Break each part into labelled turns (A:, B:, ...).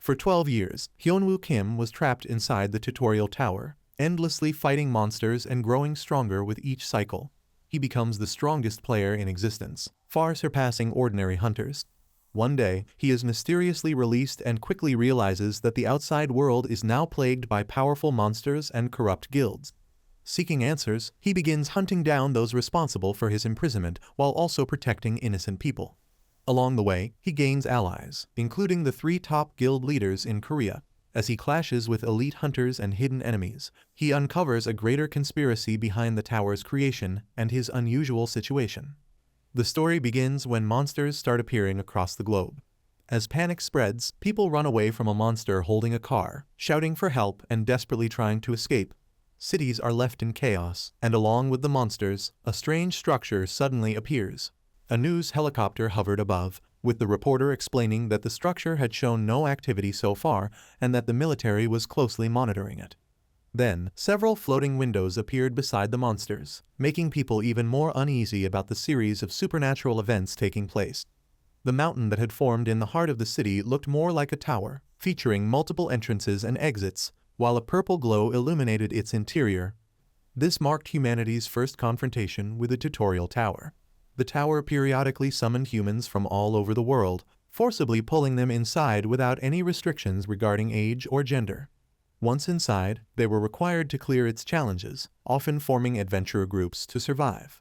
A: For 12 years, HyeonWoo Kim was trapped inside the tutorial tower, endlessly fighting monsters and growing stronger with each cycle. He becomes the strongest player in existence, far surpassing ordinary hunters. One day, he is mysteriously released and quickly realizes that the outside world is now plagued by powerful monsters and corrupt guilds. Seeking answers, he begins hunting down those responsible for his imprisonment while also protecting innocent people. Along the way, he gains allies, including the 3 top guild leaders in Korea. As he clashes with elite hunters and hidden enemies, he uncovers a greater conspiracy behind the tower's creation and his unusual situation. The story begins when monsters start appearing across the globe. As panic spreads, people run away from a monster holding a car, shouting for help and desperately trying to escape. Cities are left in chaos, and along with the monsters, a strange structure suddenly appears. A news helicopter hovered above, with the reporter explaining that the structure had shown no activity so far and that the military was closely monitoring it. Then, several floating windows appeared beside the monsters, making people even more uneasy about the series of supernatural events taking place. The mountain that had formed in the heart of the city looked more like a tower, featuring multiple entrances and exits, while a purple glow illuminated its interior. This marked humanity's first confrontation with the tutorial tower. The tower periodically summoned humans from all over the world, forcibly pulling them inside without any restrictions regarding age or gender. Once inside, they were required to clear its challenges, often forming adventurer groups to survive.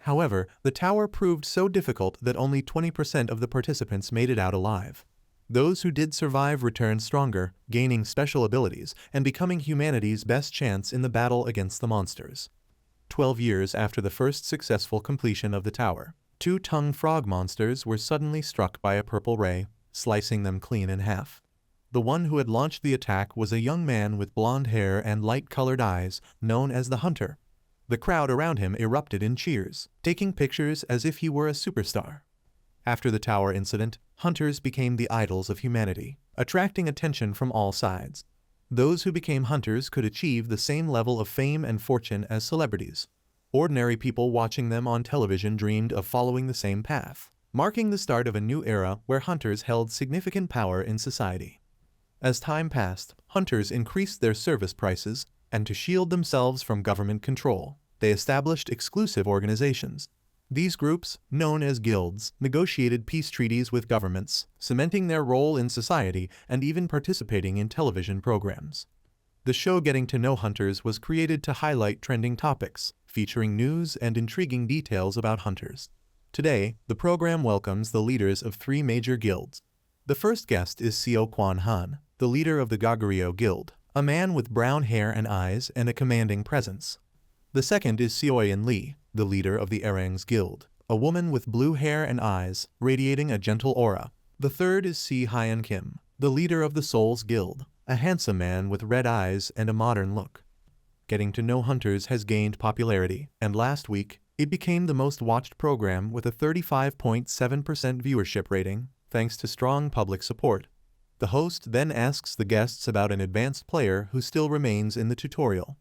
A: However, the tower proved so difficult that only 20% of the participants made it out alive. Those who did survive returned stronger, gaining special abilities and becoming humanity's best chance in the battle against the monsters. 12 years after the first successful completion of the tower, 2-tongued frog monsters were suddenly struck by a purple ray, slicing them clean in half. The one who had launched the attack was a young man with blonde hair and light-colored eyes, known as the Hunter. The crowd around him erupted in cheers, taking pictures as if he were a superstar. After the tower incident, hunters became the idols of humanity, attracting attention from all sides. Those who became hunters could achieve the same level of fame and fortune as celebrities. Ordinary people watching them on television dreamed of following the same path, marking the start of a new era where hunters held significant power in society. As time passed, hunters increased their service prices, and to shield themselves from government control, they established exclusive organizations. These groups, known as guilds, negotiated peace treaties with governments, cementing their role in society and even participating in television programs. The show Getting to Know Hunters was created to highlight trending topics, featuring news and intriguing details about hunters. Today, the program welcomes the leaders of 3 major guilds. The first guest is Seo Kwan-han, the leader of the Goguryeo Guild, a man with brown hair and eyes and a commanding presence. The second is Seoyeon Lee, the leader of the Erangs Guild, a woman with blue hair and eyes, radiating a gentle aura. The third is Hyeon Kim, the leader of the Souls Guild, a handsome man with red eyes and a modern look. Getting to Know Hunters has gained popularity, and last week, it became the most watched program with a 35.7% viewership rating, thanks to strong public support. The host then asks the guests about an advanced player who still remains in the tutorial.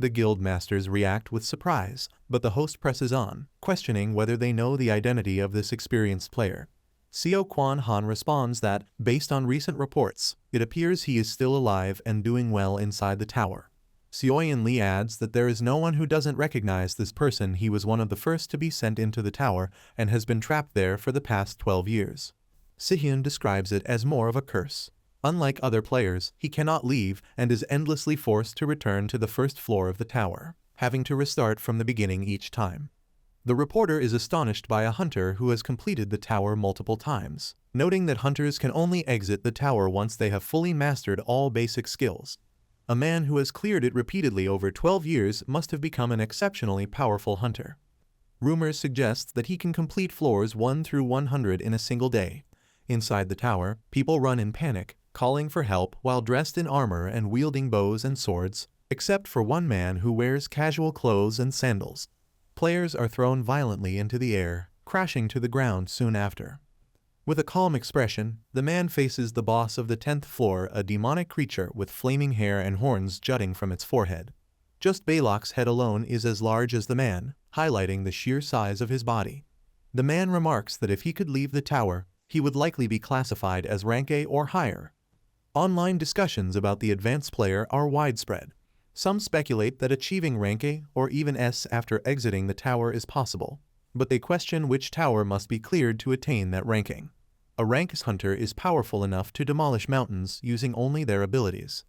A: The guild masters react with surprise, but the host presses on, questioning whether they know the identity of this experienced player. Seo Kwan-han responds that, based on recent reports, it appears he is still alive and doing well inside the tower. Seoyeon Lee adds that there is no one who doesn't recognize this person. He was one of the first to be sent into the tower and has been trapped there for the past 12 years. Sihyun describes it as more of a curse. Unlike other players, he cannot leave and is endlessly forced to return to the first floor of the tower, having to restart from the beginning each time. The reporter is astonished by a hunter who has completed the tower multiple times, noting that hunters can only exit the tower once they have fully mastered all basic skills. A man who has cleared it repeatedly over 12 years must have become an exceptionally powerful hunter. Rumors suggest that he can complete floors 1 through 100 in a single day. Inside the tower, people run in panic, calling for help while dressed in armor and wielding bows and swords, except for one man who wears casual clothes and sandals. Players are thrown violently into the air, crashing to the ground soon after. With a calm expression, the man faces the boss of the 10th floor, a demonic creature with flaming hair and horns jutting from its forehead. Just Balok's head alone is as large as the man, highlighting the sheer size of his body. The man remarks that if he could leave the tower, he would likely be classified as rank A or higher. Online discussions about the advanced player are widespread. Some speculate that achieving rank A or even S after exiting the tower is possible, but they question which tower must be cleared to attain that ranking. A rank S hunter is powerful enough to demolish mountains using only their abilities.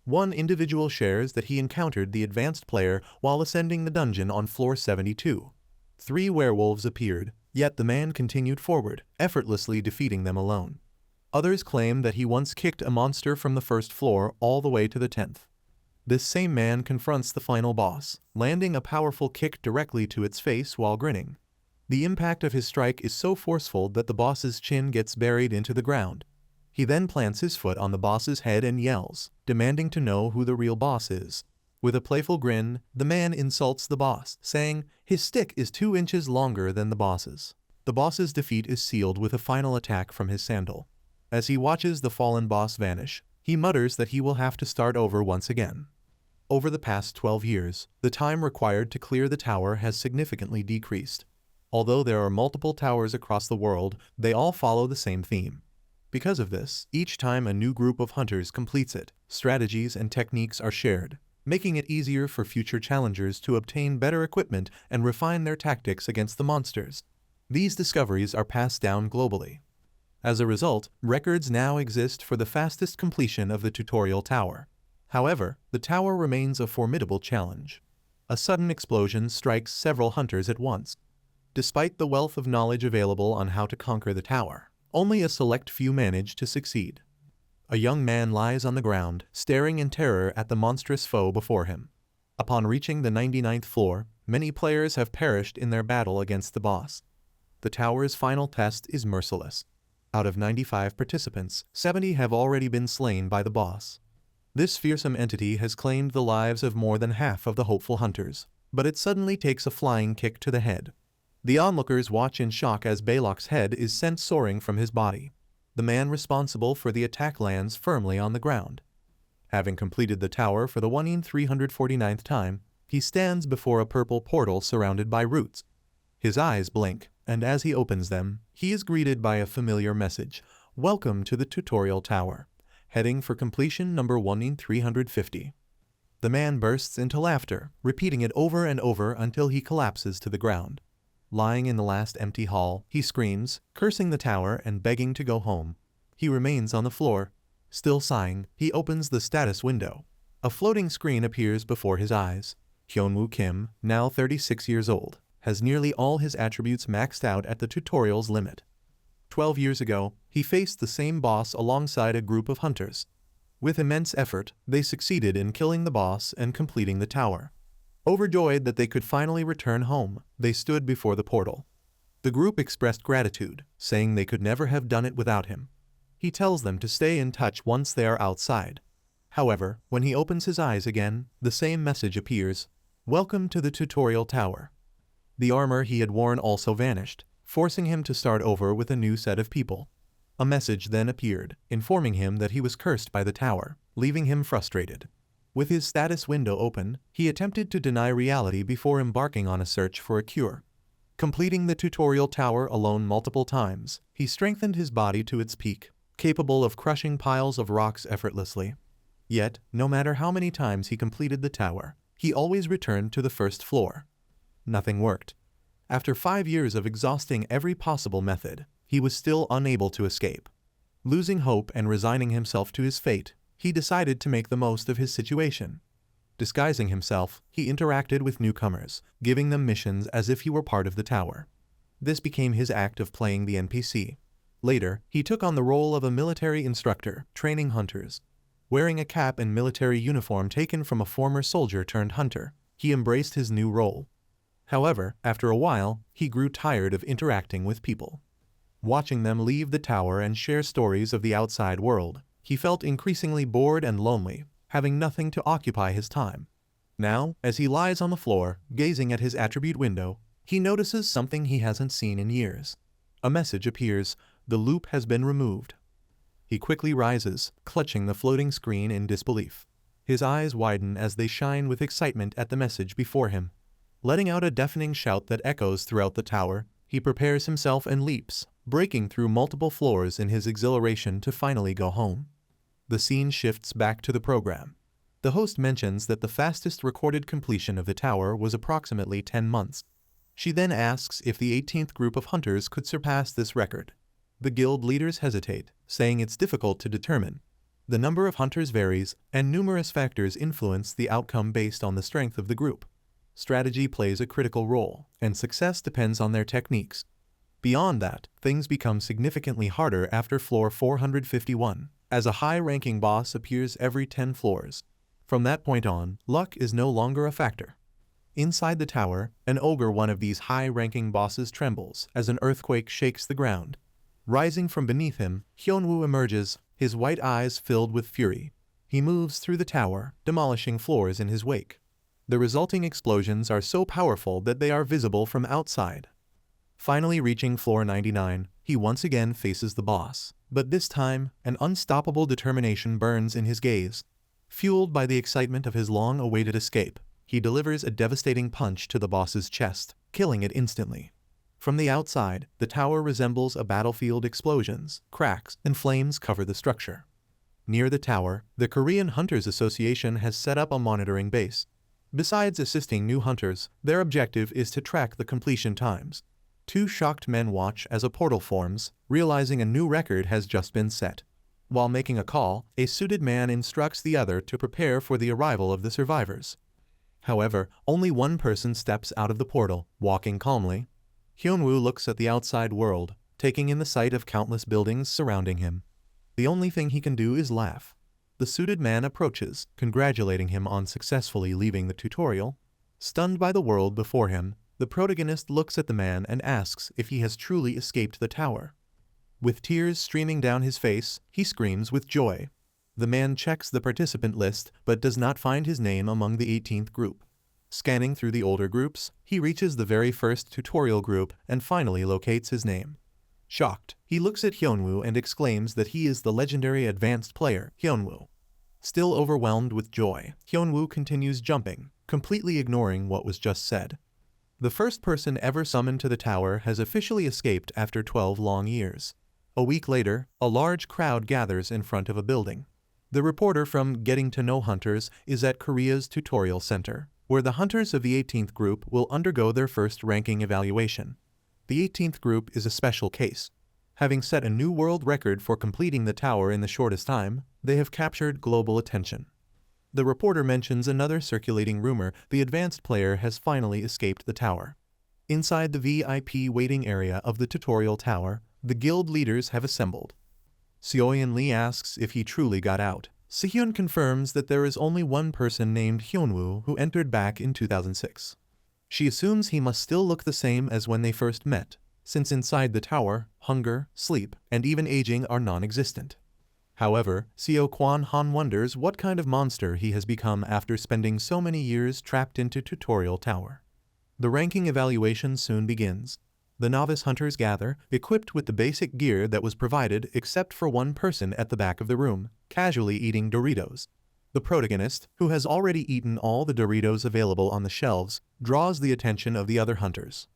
A: One individual shares that he encountered the advanced player while ascending the dungeon on floor 72. 3 werewolves appeared, yet the man continued forward, effortlessly defeating them alone. Others claim that he once kicked a monster from the first floor all the way to the 10th. This same man confronts the final boss, landing a powerful kick directly to its face while grinning. The impact of his strike is so forceful that the boss's chin gets buried into the ground. He then plants his foot on the boss's head and yells, demanding to know who the real boss is. With a playful grin, the man insults the boss, saying his stick is 2 inches longer than the boss's. The boss's defeat is sealed with a final attack from his sandal. As he watches the fallen boss vanish, he mutters that he will have to start over once again. Over the past 12 years, the time required to clear the tower has significantly decreased. Although there are multiple towers across the world, they all follow the same theme. Because of this, each time a new group of hunters completes it, strategies and techniques are shared, making it easier for future challengers to obtain better equipment and refine their tactics against the monsters. These discoveries are passed down globally. As a result, records now exist for the fastest completion of the tutorial tower. However, the tower remains a formidable challenge. A sudden explosion strikes several hunters at once. Despite the wealth of knowledge available on how to conquer the tower, only a select few manage to succeed. A young man lies on the ground, staring in terror at the monstrous foe before him. Upon reaching the 99th floor, many players have perished in their battle against the boss. The tower's final test is merciless. Out of 95 participants, 70 have already been slain by the boss. This fearsome entity has claimed the lives of more than half of the hopeful hunters, but it suddenly takes a flying kick to the head. The onlookers watch in shock as Balok's head is sent soaring from his body. The man responsible for the attack lands firmly on the ground. Having completed the tower for the 1,349th time, he stands before a purple portal surrounded by roots. His eyes blink, and as he opens them, he is greeted by a familiar message: "Welcome to the tutorial tower. Heading for completion number 1,350. The man bursts into laughter, repeating it over and over until he collapses to the ground. Lying in the last empty hall, he screams, cursing the tower and begging to go home. He remains on the floor. Still sighing, he opens the status window. A floating screen appears before his eyes. HyeonWoo Kim, now 36 years old, has nearly all his attributes maxed out at the tutorial's limit. 12 years ago, he faced the same boss alongside a group of hunters. With immense effort, they succeeded in killing the boss and completing the tower. Overjoyed that they could finally return home, they stood before the portal. The group expressed gratitude, saying they could never have done it without him. He tells them to stay in touch once they are outside. However, when he opens his eyes again, the same message appears: "Welcome to the tutorial tower." The armor he had worn also vanished, forcing him to start over with a new set of people. A message then appeared, informing him that he was cursed by the tower, leaving him frustrated. With his status window open, he attempted to deny reality before embarking on a search for a cure. Completing the tutorial tower alone multiple times, he strengthened his body to its peak, capable of crushing piles of rocks effortlessly. Yet, no matter how many times he completed the tower, he always returned to the first floor. Nothing worked. After 5 years of exhausting every possible method, he was still unable to escape. Losing hope and resigning himself to his fate, he decided to make the most of his situation. Disguising himself, he interacted with newcomers, giving them missions as if he were part of the tower. This became his act of playing the NPC. Later, he took on the role of a military instructor, training hunters. Wearing a cap and military uniform taken from a former soldier turned hunter, he embraced his new role. However, after a while, he grew tired of interacting with people. Watching them leave the tower and share stories of the outside world, he felt increasingly bored and lonely, having nothing to occupy his time. Now, as he lies on the floor, gazing at his attribute window, he notices something he hasn't seen in years. A message appears: "The loop has been removed." He quickly rises, clutching the floating screen in disbelief. His eyes widen as they shine with excitement at the message before him. Letting out a deafening shout that echoes throughout the tower, he prepares himself and leaps, breaking through multiple floors in his exhilaration to finally go home. The scene shifts back to the program. The host mentions that the fastest recorded completion of the tower was approximately 10 months. She then asks if the 18th group of hunters could surpass this record. The guild leaders hesitate, saying it's difficult to determine. The number of hunters varies, and numerous factors influence the outcome based on the strength of the group. Strategy plays a critical role, and success depends on their techniques. Beyond that, things become significantly harder after floor 451, as a high-ranking boss appears every 10 floors. From that point on, luck is no longer a factor. Inside the tower, an ogre, one of these high-ranking bosses, trembles as an earthquake shakes the ground. Rising from beneath him, HyeonWoo emerges, his white eyes filled with fury. He moves through the tower, demolishing floors in his wake. The resulting explosions are so powerful that they are visible from outside. Finally reaching floor 99, he once again faces the boss, but this time, an unstoppable determination burns in his gaze. Fueled by the excitement of his long-awaited escape, he delivers a devastating punch to the boss's chest, killing it instantly. From the outside, the tower resembles a battlefield. Explosions, cracks, and flames cover the structure. Near the tower, the Korean Hunters Association has set up a monitoring base. Besides assisting new hunters, their objective is to track the completion times. Two shocked men watch as a portal forms, realizing a new record has just been set. While making a call, a suited man instructs the other to prepare for the arrival of the survivors. However, only one person steps out of the portal, walking calmly. HyeonWoo looks at the outside world, taking in the sight of countless buildings surrounding him. The only thing he can do is laugh. The suited man approaches, congratulating him on successfully leaving the tutorial. Stunned by the world before him, the protagonist looks at the man and asks if he has truly escaped the tower. With tears streaming down his face, he screams with joy. The man checks the participant list but does not find his name among the 18th group. Scanning through the older groups, he reaches the very first tutorial group and finally locates his name. Shocked, he looks at HyeonWoo and exclaims that he is the legendary advanced player, HyeonWoo. Still overwhelmed with joy, HyeonWoo continues jumping, completely ignoring what was just said. The first person ever summoned to the tower has officially escaped after 12 long years. A week later, a large crowd gathers in front of a building. The reporter from Getting to Know Hunters is at Korea's tutorial center, where the hunters of the 18th group will undergo their first ranking evaluation. The 18th group is a special case. Having set a new world record for completing the tower in the shortest time, they have captured global attention. The reporter mentions another circulating rumor: the advanced player has finally escaped the tower. Inside the VIP waiting area of the tutorial tower, the guild leaders have assembled. Seoyeon Lee asks if he truly got out. Sehyun confirms that there is only one person named HyeonWoo who entered back in 2006. She assumes he must still look the same as when they first met, since inside the tower, hunger, sleep, and even aging are non-existent. However, Seo Kwan-han wonders what kind of monster he has become after spending so many years trapped into tutorial tower. The ranking evaluation soon begins. The novice hunters gather, equipped with the basic gear that was provided except for one person at the back of the room, casually eating Doritos. The protagonist, who has already eaten all the Doritos available on the shelves, draws the attention of the other hunters.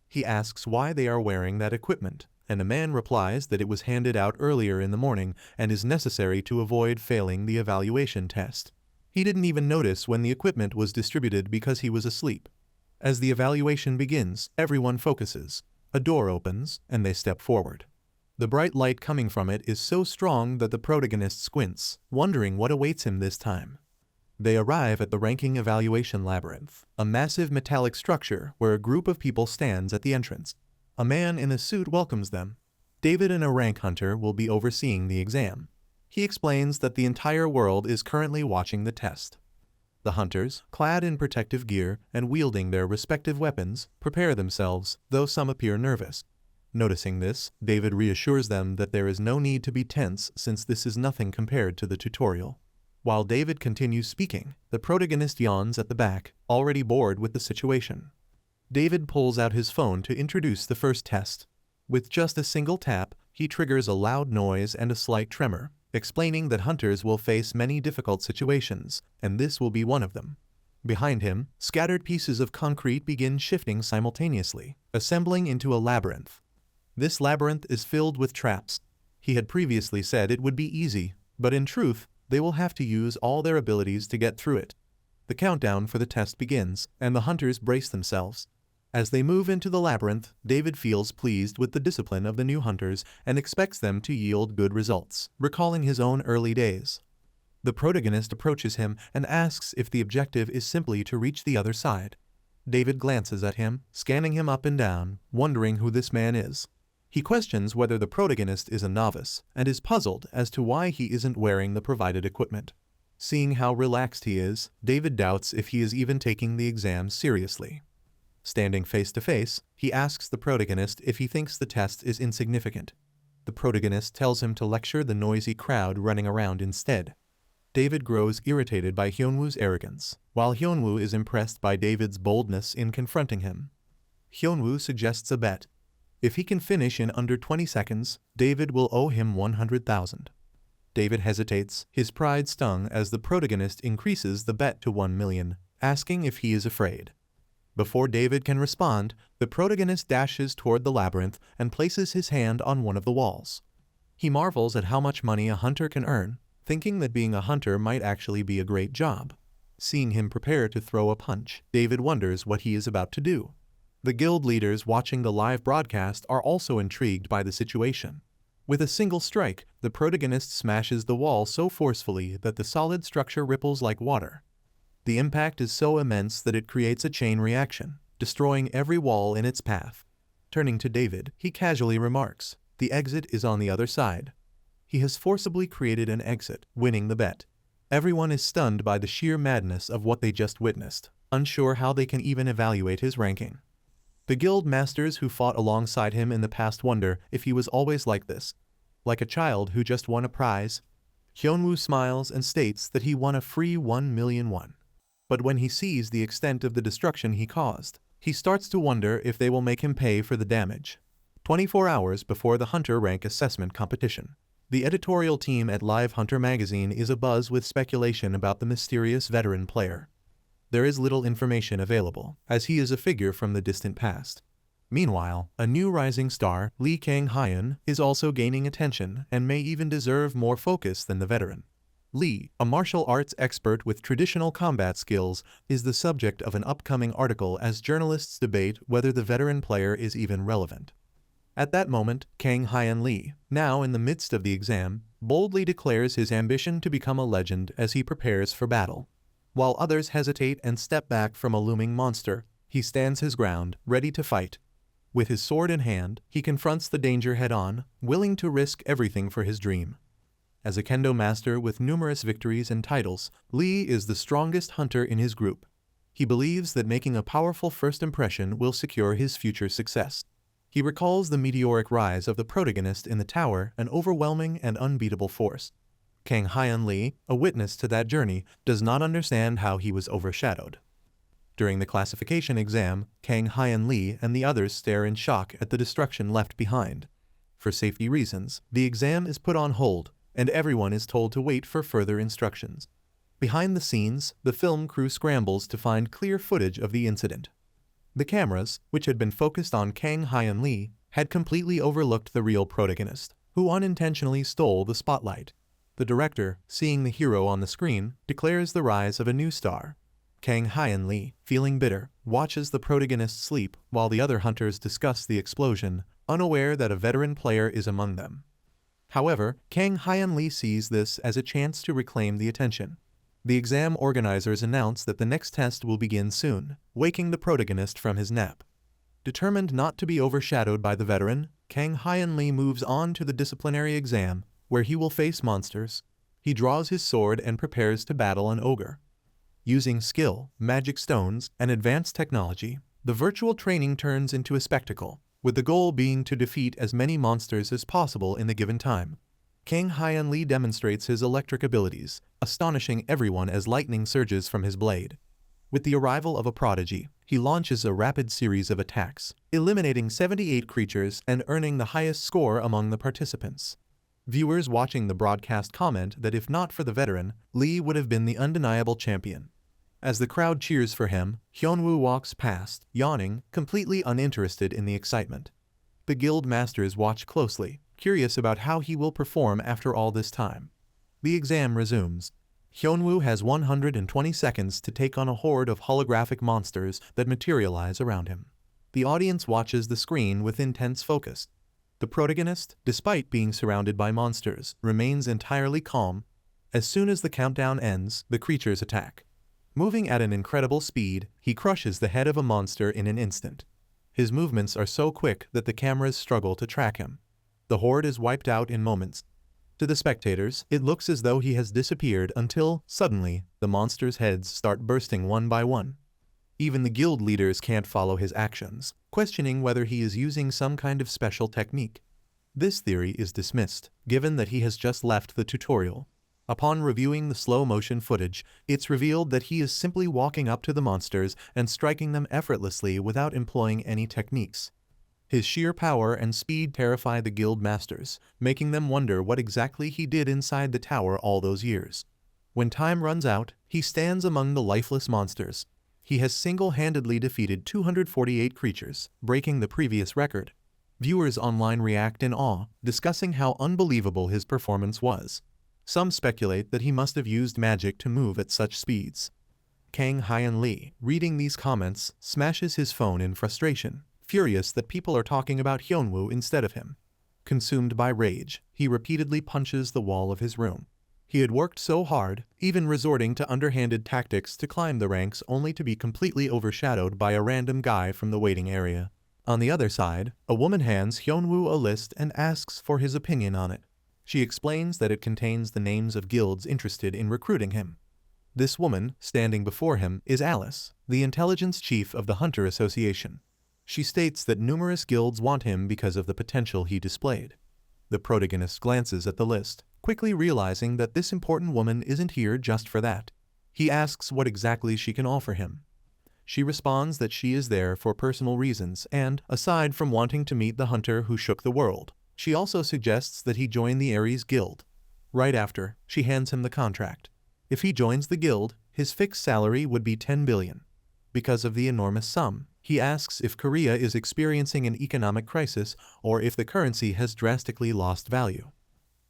A: He asks why they are wearing that equipment, and a man replies that it was handed out earlier in the morning and is necessary to avoid failing the evaluation test. He didn't even notice when the equipment was distributed because he was asleep. As the evaluation begins, everyone focuses. A door opens, and they step forward. The bright light coming from it is so strong that the protagonist squints, wondering what awaits him this time. They arrive at the ranking evaluation labyrinth, a massive metallic structure where a group of people stands at the entrance. A man in a suit welcomes them. David, and a rank hunter, will be overseeing the exam. He explains that the entire world is currently watching the test. The hunters, clad in protective gear and wielding their respective weapons, prepare themselves, though some appear nervous. Noticing this, David reassures them that there is no need to be tense since this is nothing compared to the tutorial. While David continues speaking, the protagonist yawns at the back, already bored with the situation. David pulls out his phone to introduce the first test. With just a single tap, he triggers a loud noise and a slight tremor, explaining that hunters will face many difficult situations, and this will be one of them. Behind him, scattered pieces of concrete begin shifting simultaneously, assembling into a labyrinth. This labyrinth is filled with traps. He had previously said it would be easy, But in truth, they will have to use all their abilities to get through it. The countdown for the test begins, and the hunters brace themselves. As they move into the labyrinth, David feels pleased with the discipline of the new hunters and expects them to yield good results, recalling his own early days. The protagonist approaches him and asks if the objective is simply to reach the other side. David glances at him, scanning him up and down, wondering who this man is. He questions whether the protagonist is a novice, and is puzzled as to why he isn't wearing the provided equipment. Seeing how relaxed he is, David doubts if he is even taking the exam seriously. Standing face to face, he asks the protagonist if he thinks the test is insignificant. The protagonist tells him to lecture the noisy crowd running around instead. David grows irritated by HyeonWoo's arrogance, while HyeonWoo is impressed by David's boldness in confronting him. HyeonWoo suggests a bet. If he can finish in under 20 seconds, David will owe him 100,000. David hesitates, his pride stung as the protagonist increases the bet to 1 million, asking if he is afraid. Before David can respond, the protagonist dashes toward the labyrinth and places his hand on one of the walls. He marvels at how much money a hunter can earn, thinking that being a hunter might actually be a great job. Seeing him prepare to throw a punch, David wonders what he is about to do. The guild leaders watching the live broadcast are also intrigued by the situation. With a single strike, the protagonist smashes the wall so forcefully that the solid structure ripples like water. The impact is so immense that it creates a chain reaction, destroying every wall in its path. Turning to David, he casually remarks, "The exit is on the other side." He has forcibly created an exit, winning the bet. Everyone is stunned by the sheer madness of what they just witnessed, unsure how they can even evaluate his ranking. The guild masters who fought alongside him in the past wonder if he was always like this, like a child who just won a prize. HyeonWoo smiles and states that he won a free 1 million won. But when he sees the extent of the destruction he caused, he starts to wonder if they will make him pay for the damage. 24 hours before the Hunter Rank Assessment competition, the editorial team at Live Hunter magazine is abuzz with speculation about the mysterious veteran player. There is little information available, as he is a figure from the distant past. Meanwhile, a new rising star, Lee Kang-hyun, is also gaining attention and may even deserve more focus than the veteran. Lee, a martial arts expert with traditional combat skills, is the subject of an upcoming article as journalists debate whether the veteran player is even relevant. At that moment, Kang-hyun Lee, now in the midst of the exam, boldly declares his ambition to become a legend as he prepares for battle. While others hesitate and step back from a looming monster, he stands his ground, ready to fight. With his sword in hand, he confronts the danger head-on, willing to risk everything for his dream. As a kendo master with numerous victories and titles, Lee is the strongest hunter in his group. He believes that making a powerful first impression will secure his future success. He recalls the meteoric rise of the protagonist in the tower, an overwhelming and unbeatable force. Kang-hyun Lee, a witness to that journey, does not understand how he was overshadowed. During the classification exam, Kang-hyun Lee and the others stare in shock at the destruction left behind. For safety reasons, the exam is put on hold, and everyone is told to wait for further instructions. Behind the scenes, the film crew scrambles to find clear footage of the incident. The cameras, which had been focused on Kang-hyun Lee, had completely overlooked the real protagonist, who unintentionally stole the spotlight. The director, seeing the hero on the screen, declares the rise of a new star. Kang-hyun Lee, feeling bitter, watches the protagonist sleep while the other hunters discuss the explosion, unaware that a veteran player is among them. However, Kang-hyun Lee sees this as a chance to reclaim the attention. The exam organizers announce that the next test will begin soon, waking the protagonist from his nap. Determined not to be overshadowed by the veteran, Kang-hyun Lee moves on to the disciplinary exam, where he will face monsters. He draws his sword and prepares to battle an ogre. Using skill, magic stones, and advanced technology, the virtual training turns into a spectacle, with the goal being to defeat as many monsters as possible in the given time. Kang-hyun Lee demonstrates his electric abilities, astonishing everyone as lightning surges from his blade. With the arrival of a prodigy, he launches a rapid series of attacks, eliminating 78 creatures and earning the highest score among the participants. Viewers watching the broadcast comment that if not for the veteran, Lee would have been the undeniable champion. As the crowd cheers for him, HyeonWoo walks past, yawning, completely uninterested in the excitement. The guild masters watch closely, curious about how he will perform after all this time. The exam resumes. HyeonWoo has 120 seconds to take on a horde of holographic monsters that materialize around him. The audience watches the screen with intense focus. The protagonist, despite being surrounded by monsters, remains entirely calm. As soon as the countdown ends, the creatures attack. Moving at an incredible speed, he crushes the head of a monster in an instant. His movements are so quick that the cameras struggle to track him. The horde is wiped out in moments. To the spectators, it looks as though he has disappeared until, suddenly, the monsters' heads start bursting one by one. Even the guild leaders can't follow his actions, questioning whether he is using some kind of special technique. This theory is dismissed, given that he has just left the tutorial. Upon reviewing the slow-motion footage, it's revealed that he is simply walking up to the monsters and striking them effortlessly without employing any techniques. His sheer power and speed terrify the guild masters, making them wonder what exactly he did inside the tower all those years. When time runs out, he stands among the lifeless monsters. He has single-handedly defeated 248 creatures, breaking the previous record. Viewers online react in awe, discussing how unbelievable his performance was. Some speculate that he must have used magic to move at such speeds. Kang Hyun-lee, reading these comments, smashes his phone in frustration, furious that people are talking about HyeonWoo instead of him. Consumed by rage, he repeatedly punches the wall of his room. He had worked so hard, even resorting to underhanded tactics to climb the ranks only to be completely overshadowed by a random guy from the waiting area. On the other side, a woman hands HyeonWoo a list and asks for his opinion on it. She explains that it contains the names of guilds interested in recruiting him. This woman, standing before him, is Alice, the intelligence chief of the Hunter Association. She states that numerous guilds want him because of the potential he displayed. The protagonist glances at the list, quickly realizing that this important woman isn't here just for that. He asks what exactly she can offer him. She responds that she is there for personal reasons and, aside from wanting to meet the hunter who shook the world, she also suggests that he join the Ares Guild. Right after, she hands him the contract. If he joins the guild, his fixed salary would be 10 billion. Because of the enormous sum, he asks if Korea is experiencing an economic crisis or if the currency has drastically lost value.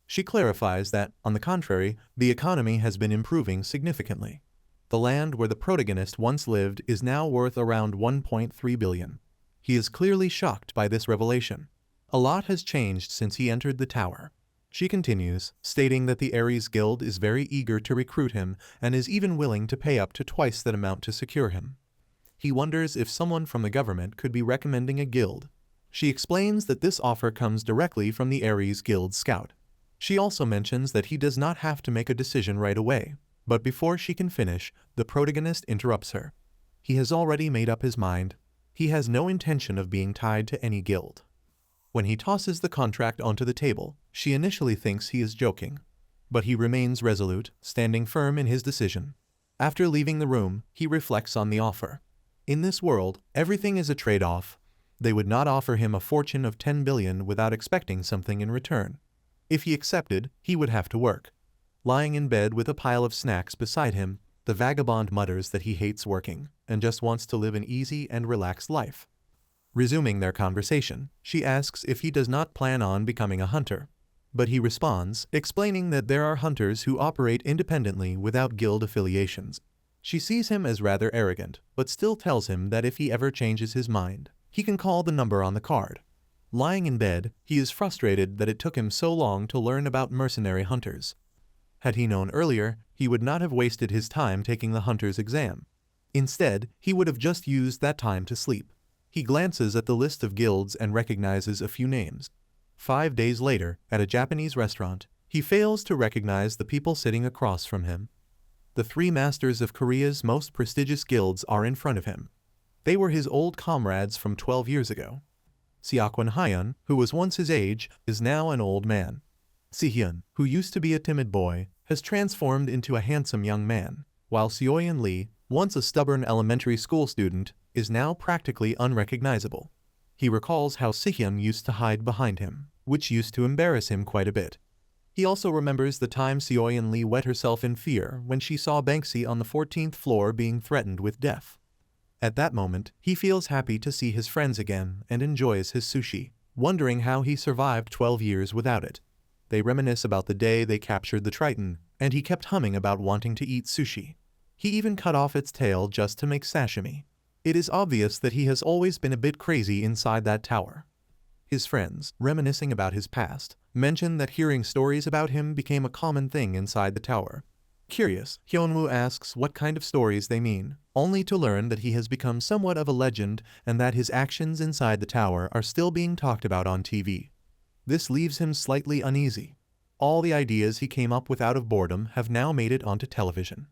A: She clarifies that, on the contrary, the economy has been improving significantly. The land where the protagonist once lived is now worth around 1.3 billion. He is clearly shocked by this revelation. A lot has changed since he entered the tower. She continues, stating that the Ares Guild is very eager to recruit him and is even willing to pay up to twice that amount to secure him. He wonders if someone from the government could be recommending a guild. She explains that this offer comes directly from the Ares Guild scout. She also mentions that he does not have to make a decision right away, but before she can finish, the protagonist interrupts her. He has already made up his mind. He has no intention of being tied to any guild. When he tosses the contract onto the table, she initially thinks he is joking, but he remains resolute, standing firm in his decision. After leaving the room, he reflects on the offer. In this world, everything is a trade-off. They would not offer him a fortune of 10 billion without expecting something in return. If he accepted, he would have to work. Lying in bed with a pile of snacks beside him, the vagabond mutters that he hates working and just wants to live an easy and relaxed life. Resuming their conversation, she asks if he does not plan on becoming a hunter. But he responds, explaining that there are hunters who operate independently without guild affiliations. She sees him as rather arrogant, but still tells him that if he ever changes his mind, he can call the number on the card. Lying in bed, he is frustrated that it took him so long to learn about mercenary hunters. Had he known earlier, he would not have wasted his time taking the hunter's exam. Instead, he would have just used that time to sleep. He glances at the list of guilds and recognizes a few names. 5 days later, at a Japanese restaurant, he fails to recognize the people sitting across from him. The 3 masters of Korea's most prestigious guilds are in front of him. They were his old comrades from 12 years ago. Seokwan Hyun, who was once his age, is now an old man. Sihyun, who used to be a timid boy, has transformed into a handsome young man, while Seoyeon Lee, once a stubborn elementary school student, is now practically unrecognizable. He recalls how Sihyun used to hide behind him, which used to embarrass him quite a bit. He also remembers the time Seoyeon Lee wet herself in fear when she saw Banksy on the 14th floor being threatened with death. At that moment, he feels happy to see his friends again and enjoys his sushi, wondering how he survived 12 years without it. They reminisce about the day they captured the Triton, and he kept humming about wanting to eat sushi. He even cut off its tail just to make sashimi. It is obvious that he has always been a bit crazy inside that tower. His friends, reminiscing about his past, mention that hearing stories about him became a common thing inside the tower. Curious, HyeonWoo asks what kind of stories they mean, only to learn that he has become somewhat of a legend and that his actions inside the tower are still being talked about on TV. This leaves him slightly uneasy. All the ideas he came up with out of boredom have now made it onto television.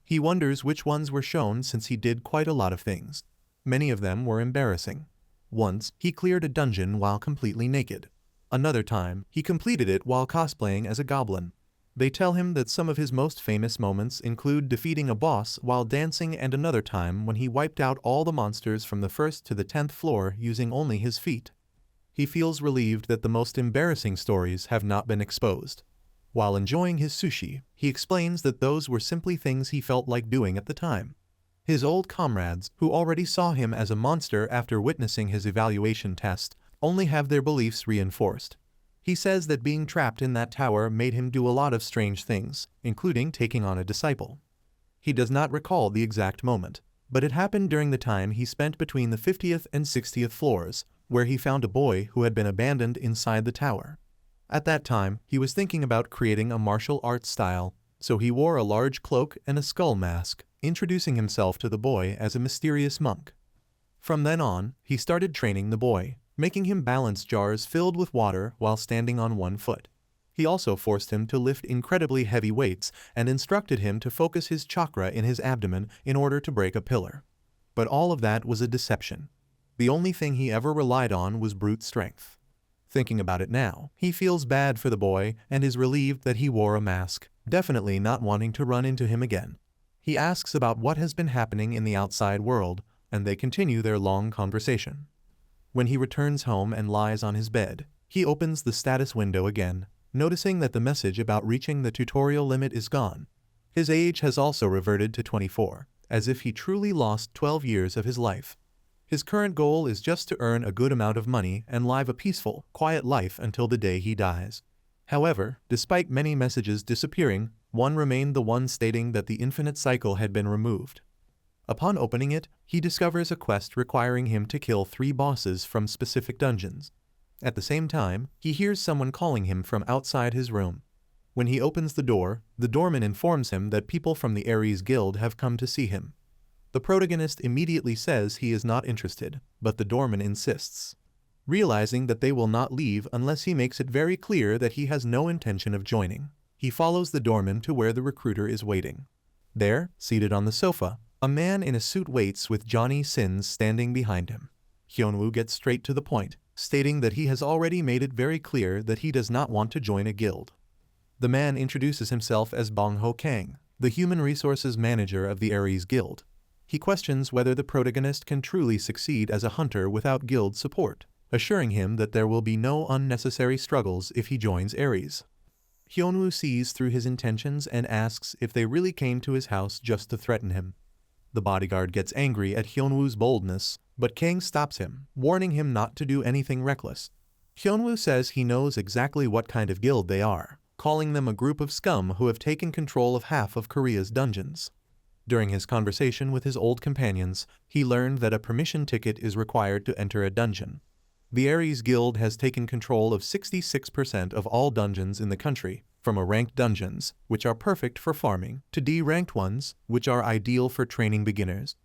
A: He wonders which ones were shown since he did quite a lot of things. Many of them were embarrassing. Once, he cleared a dungeon while completely naked. Another time, he completed it while cosplaying as a goblin. They tell him that some of his most famous moments include defeating a boss while dancing and another time when he wiped out all the monsters from the 1st to the 10th floor using only his feet. He feels relieved that the most embarrassing stories have not been exposed. While enjoying his sushi, he explains that those were simply things he felt like doing at the time. His old comrades, who already saw him as a monster after witnessing his evaluation test, only have their beliefs reinforced. He says that being trapped in that tower made him do a lot of strange things, including taking on a disciple. He does not recall the exact moment, but it happened during the time he spent between the 50th and 60th floors, where he found a boy who had been abandoned inside the tower. At that time, he was thinking about creating a martial arts style, so he wore a large cloak and a skull mask, introducing himself to the boy as a mysterious monk. From then on, he started training the boy, making him balance jars filled with water while standing on one foot. He also forced him to lift incredibly heavy weights and instructed him to focus his chakra in his abdomen in order to break a pillar. But all of that was a deception. The only thing he ever relied on was brute strength. Thinking about it now, he feels bad for the boy and is relieved that he wore a mask, definitely not wanting to run into him again. He asks about what has been happening in the outside world, and they continue their long conversation. When he returns home and lies on his bed, he opens the status window again, noticing that the message about reaching the tutorial limit is gone. His age has also reverted to 24, as if he truly lost 12 years of his life. His current goal is just to earn a good amount of money and live a peaceful, quiet life until the day he dies. However, despite many messages disappearing, one remained, the one stating that the infinite cycle had been removed. Upon opening it, he discovers a quest requiring him to kill 3 bosses from specific dungeons. At the same time, he hears someone calling him from outside his room. When he opens the door, the doorman informs him that people from the Ares Guild have come to see him. The protagonist immediately says he is not interested, but the doorman insists. Realizing that they will not leave unless he makes it very clear that he has no intention of joining, he follows the doorman to where the recruiter is waiting. There, seated on the sofa, a man in a suit waits with Johnny Sins standing behind him. HyeonWoo gets straight to the point, stating that he has already made it very clear that he does not want to join a guild. The man introduces himself as Bong-ho Kang, the human resources manager of the Ares Guild. He questions whether the protagonist can truly succeed as a hunter without guild support, assuring him that there will be no unnecessary struggles if he joins Ares. HyeonWoo sees through his intentions and asks if they really came to his house just to threaten him. The bodyguard gets angry at HyeonWoo's boldness, but Kang stops him, warning him not to do anything reckless. HyeonWoo says he knows exactly what kind of guild they are, calling them a group of scum who have taken control of half of Korea's dungeons. During his conversation with his old companions, he learned that a permission ticket is required to enter a dungeon. The Ares Guild has taken control of 66% of all dungeons in the country, from ranked dungeons, which are perfect for farming, to D-ranked ones, which are ideal for training beginners.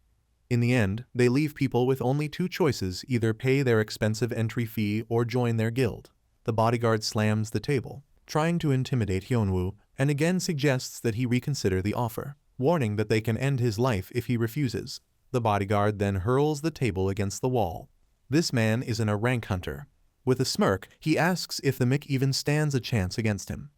A: In the end, they leave people with only 2 choices: either pay their expensive entry fee or join their guild. The bodyguard slams the table, trying to intimidate HyeonWoo, and again suggests that he reconsider the offer, warning that they can end his life if he refuses. The bodyguard then hurls the table against the wall. This man isn't a rank hunter. With a smirk, he asks if the Mick even stands a chance against him.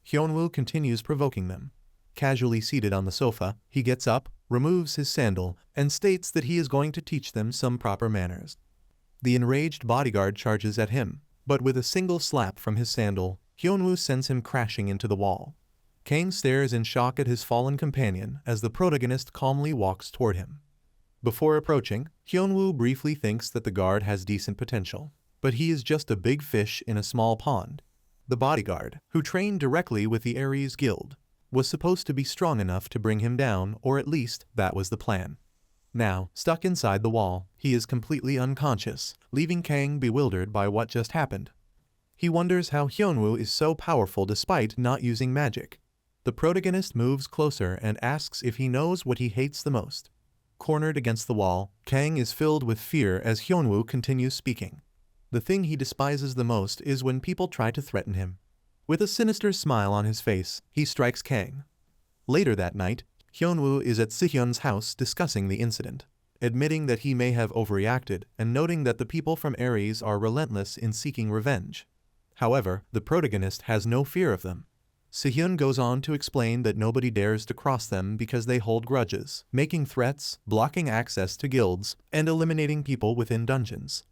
A: HyeonWoo continues provoking them. Casually seated on the sofa, he gets up, removes his sandal, and states that he is going to teach them some proper manners. The enraged bodyguard charges at him, but with a single slap from his sandal, HyeonWoo sends him crashing into the wall. Kang stares in shock at his fallen companion as the protagonist calmly walks toward him. Before approaching, HyeonWoo briefly thinks that the guard has decent potential, but he is just a big fish in a small pond. The bodyguard, who trained directly with the Ares Guild, was supposed to be strong enough to bring him down, or at least that was the plan. Now, stuck inside the wall, he is completely unconscious, leaving Kang bewildered by what just happened. He wonders how HyeonWoo is so powerful despite not using magic. The protagonist moves closer and asks if he knows what he hates the most. Cornered against the wall, Kang is filled with fear as HyeonWoo continues speaking. The thing he despises the most is when people try to threaten him. With a sinister smile on his face, he strikes Kang. Later that night, HyeonWoo is at Sihyun's house discussing the incident, admitting that he may have overreacted and noting that the people from Ares are relentless in seeking revenge. However, the protagonist has no fear of them. Sihyun goes on to explain that nobody dares to cross them because they hold grudges, making threats, blocking access to guilds, and eliminating people within dungeons.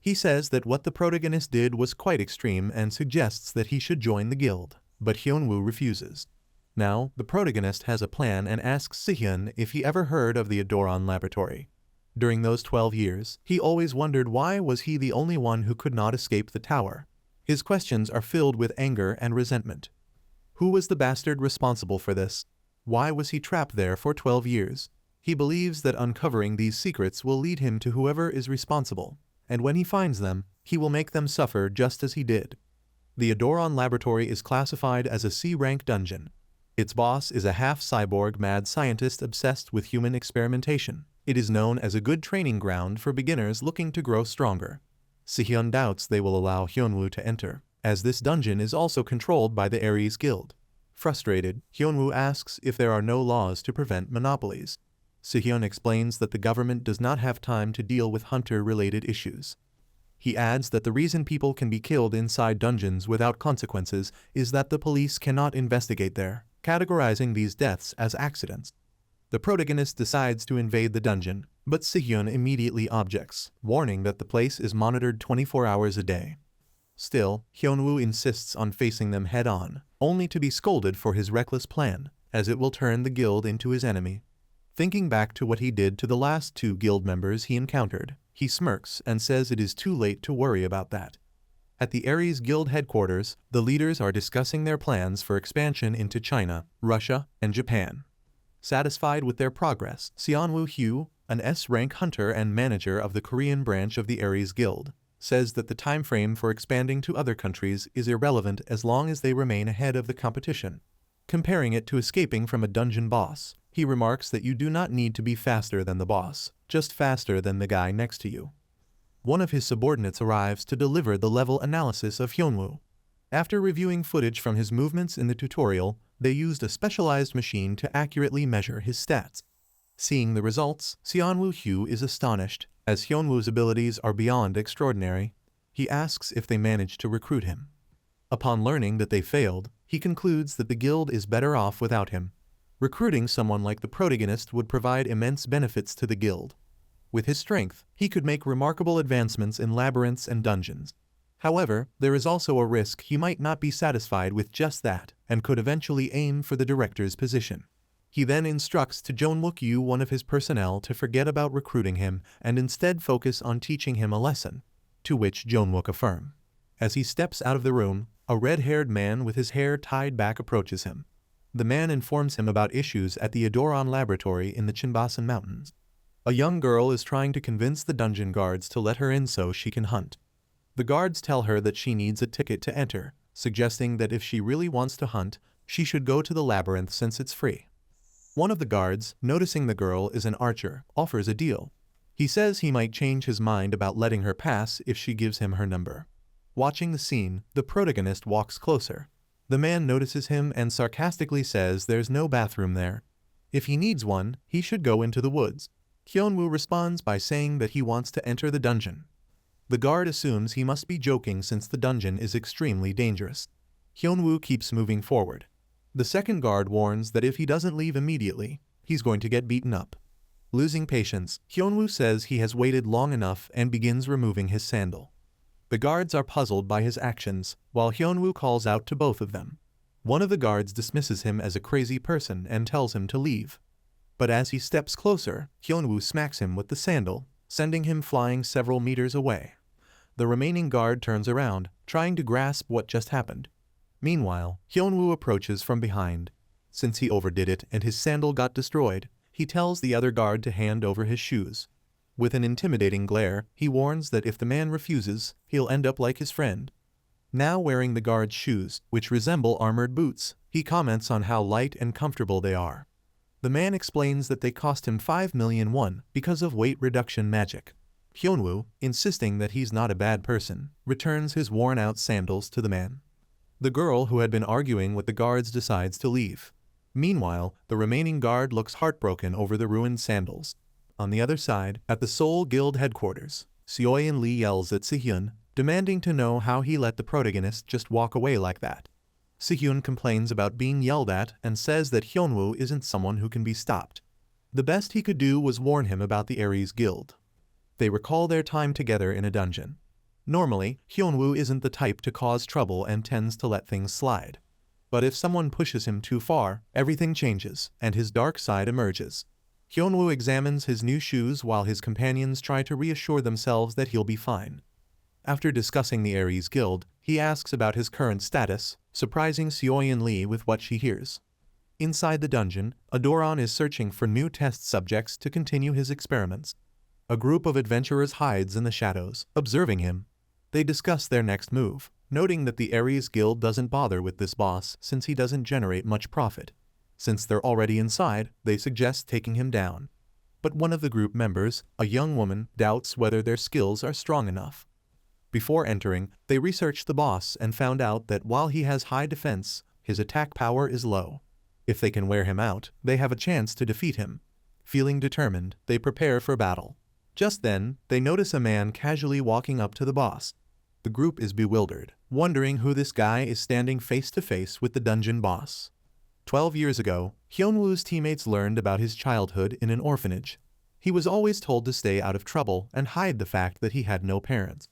A: He says that what the protagonist did was quite extreme and suggests that he should join the guild, but HyeonWoo refuses. Now, the protagonist has a plan and asks Sihyun if he ever heard of the Adoron laboratory. During those 12 years, he always wondered why was he the only one who could not escape the tower. His questions are filled with anger and resentment. Who was the bastard responsible for this? Why was he trapped there for 12 years? He believes that uncovering these secrets will lead him to whoever is responsible, and when he finds them, he will make them suffer just as he did. The Adoron laboratory is classified as a C-rank dungeon. Its boss is a half-cyborg mad scientist obsessed with human experimentation. It is known as a good training ground for beginners looking to grow stronger. Sihyun doubts they will allow HyeonWoo to enter, as this dungeon is also controlled by the Ares Guild. Frustrated, HyeonWoo asks if there are no laws to prevent monopolies. Sihyun explains that the government does not have time to deal with hunter-related issues. He adds that the reason people can be killed inside dungeons without consequences is that the police cannot investigate there, categorizing these deaths as accidents. The protagonist decides to invade the dungeon, but Sihyun immediately objects, warning that the place is monitored 24 hours a day. Still, HyeonWoo insists on facing them head-on, only to be scolded for his reckless plan, as it will turn the guild into his enemy. Thinking back to what he did to the last 2 guild members he encountered, he smirks and says it is too late to worry about that. At the Ares Guild headquarters, the leaders are discussing their plans for expansion into China, Russia, and Japan. Satisfied with their progress, HyeonWoo Kim, an S-rank hunter and manager of the Korean branch of the Ares Guild, says that the time frame for expanding to other countries is irrelevant as long as they remain ahead of the competition. Comparing it to escaping from a dungeon boss, he remarks that you do not need to be faster than the boss, just faster than the guy next to you. One of his subordinates arrives to deliver the level analysis of HyeonWoo. After reviewing footage from his movements in the tutorial, they used a specialized machine to accurately measure his stats. Seeing the results, HyeonWoo Kim is astonished, as HyeonWoo's abilities are beyond extraordinary. He asks if they managed to recruit him. Upon learning that they failed, he concludes that the guild is better off without him. Recruiting someone like the protagonist would provide immense benefits to the guild. With his strength, he could make remarkable advancements in labyrinths and dungeons. However, there is also a risk he might not be satisfied with just that, and could eventually aim for the director's position. He then instructs to Jeonwook Yu, one of his personnel, to forget about recruiting him and instead focus on teaching him a lesson, to which Jeonwook affirms. As he steps out of the room, a red-haired man with his hair tied back approaches him. The man informs him about issues at the Adoron laboratory in the Chimbasan Mountains. A young girl is trying to convince the dungeon guards to let her in so she can hunt. The guards tell her that she needs a ticket to enter, suggesting that if she really wants to hunt, she should go to the labyrinth since it's free. One of the guards, noticing the girl is an archer, offers a deal. He says he might change his mind about letting her pass if she gives him her number. Watching the scene, the protagonist walks closer. The man notices him and sarcastically says there's no bathroom there. If he needs one, he should go into the woods. HyeonWoo responds by saying that he wants to enter the dungeon. The guard assumes he must be joking since the dungeon is extremely dangerous. HyeonWoo keeps moving forward. The second guard warns that if he doesn't leave immediately, he's going to get beaten up. Losing patience, HyeonWoo says he has waited long enough and begins removing his sandal. The guards are puzzled by his actions, while HyeonWoo calls out to both of them. One of the guards dismisses him as a crazy person and tells him to leave. But as he steps closer, HyeonWoo smacks him with the sandal, sending him flying several meters away. The remaining guard turns around, trying to grasp what just happened. Meanwhile, HyeonWoo approaches from behind. Since he overdid it and his sandal got destroyed, he tells the other guard to hand over his shoes. With an intimidating glare, he warns that if the man refuses, he'll end up like his friend. Now wearing the guard's shoes, which resemble armored boots, he comments on how light and comfortable they are. The man explains that they cost him 5 million won because of weight reduction magic. HyeonWoo, insisting that he's not a bad person, returns his worn-out sandals to the man. The girl who had been arguing with the guards decides to leave. Meanwhile, the remaining guard looks heartbroken over the ruined sandals. On the other side, at the Seoul Guild headquarters, Seoyeon Lee yells at Sihyun, demanding to know how he let the protagonist just walk away like that. Sihyun complains about being yelled at and says that HyeonWoo isn't someone who can be stopped. The best he could do was warn him about the Aries Guild. They recall their time together in a dungeon. Normally, HyeonWoo isn't the type to cause trouble and tends to let things slide. But if someone pushes him too far, everything changes, and his dark side emerges. HyeonWoo examines his new shoes while his companions try to reassure themselves that he'll be fine. After discussing the Aries Guild, he asks about his current status, surprising Seoyeon Lee with what she hears. Inside the dungeon, Adoron is searching for new test subjects to continue his experiments. A group of adventurers hides in the shadows, observing him. They discuss their next move, noting that the Aries Guild doesn't bother with this boss since he doesn't generate much profit. Since they're already inside, they suggest taking him down. But one of the group members, a young woman, doubts whether their skills are strong enough. Before entering, they research the boss and found out that while he has high defense, his attack power is low. If they can wear him out, they have a chance to defeat him. Feeling determined, they prepare for battle. Just then, they notice a man casually walking up to the boss. The group is bewildered, wondering who this guy is standing face to face with the dungeon boss. 12 years ago, HyeonWoo's teammates learned about his childhood in an orphanage. He was always told to stay out of trouble and hide the fact that he had no parents.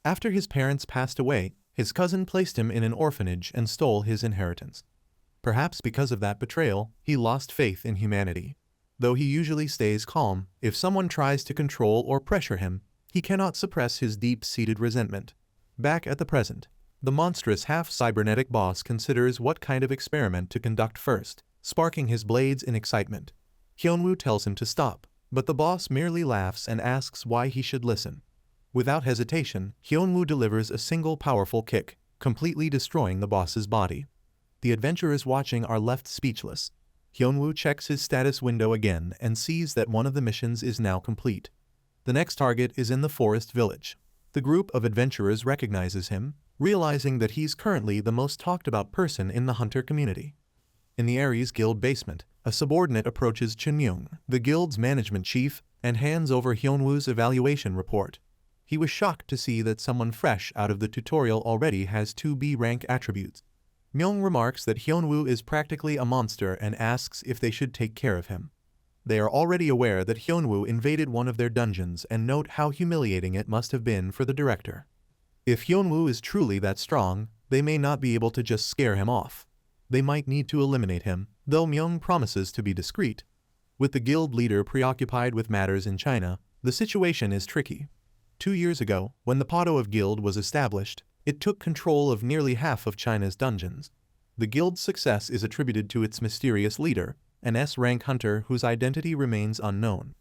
A: After his parents passed away, his cousin placed him in an orphanage and stole his inheritance. Perhaps because of that betrayal, he lost faith in humanity. Though he usually stays calm, if someone tries to control or pressure him, he cannot suppress his deep-seated resentment. Back at the present, the monstrous half-cybernetic boss considers what kind of experiment to conduct first, sparking his blades in excitement. HyeonWoo tells him to stop, but the boss merely laughs and asks why he should listen. Without hesitation, HyeonWoo delivers a single powerful kick, completely destroying the boss's body. The adventurers watching are left speechless. HyeonWoo checks his status window again and sees that one of the missions is now complete. The next target is in the forest village. The group of adventurers recognizes him, realizing that he's currently the most talked about person in the hunter community. In the Aries Guild basement, a subordinate approaches Chunmyung, the guild's management chief, and hands over HyeonWoo's evaluation report. He was shocked to see that someone fresh out of the tutorial already has 2B rank attributes. Myung remarks that HyeonWoo is practically a monster and asks if they should take care of him. They are already aware that HyeonWoo invaded one of their dungeons and note how humiliating it must have been for the director. If HyeonWoo is truly that strong, they may not be able to just scare him off. They might need to eliminate him, though Myung promises to be discreet. With the guild leader preoccupied with matters in China, the situation is tricky. 2 years ago, when the Podo Guild was established, it took control of nearly half of China's dungeons. The guild's success is attributed to its mysterious leader, an S-rank hunter whose identity remains unknown.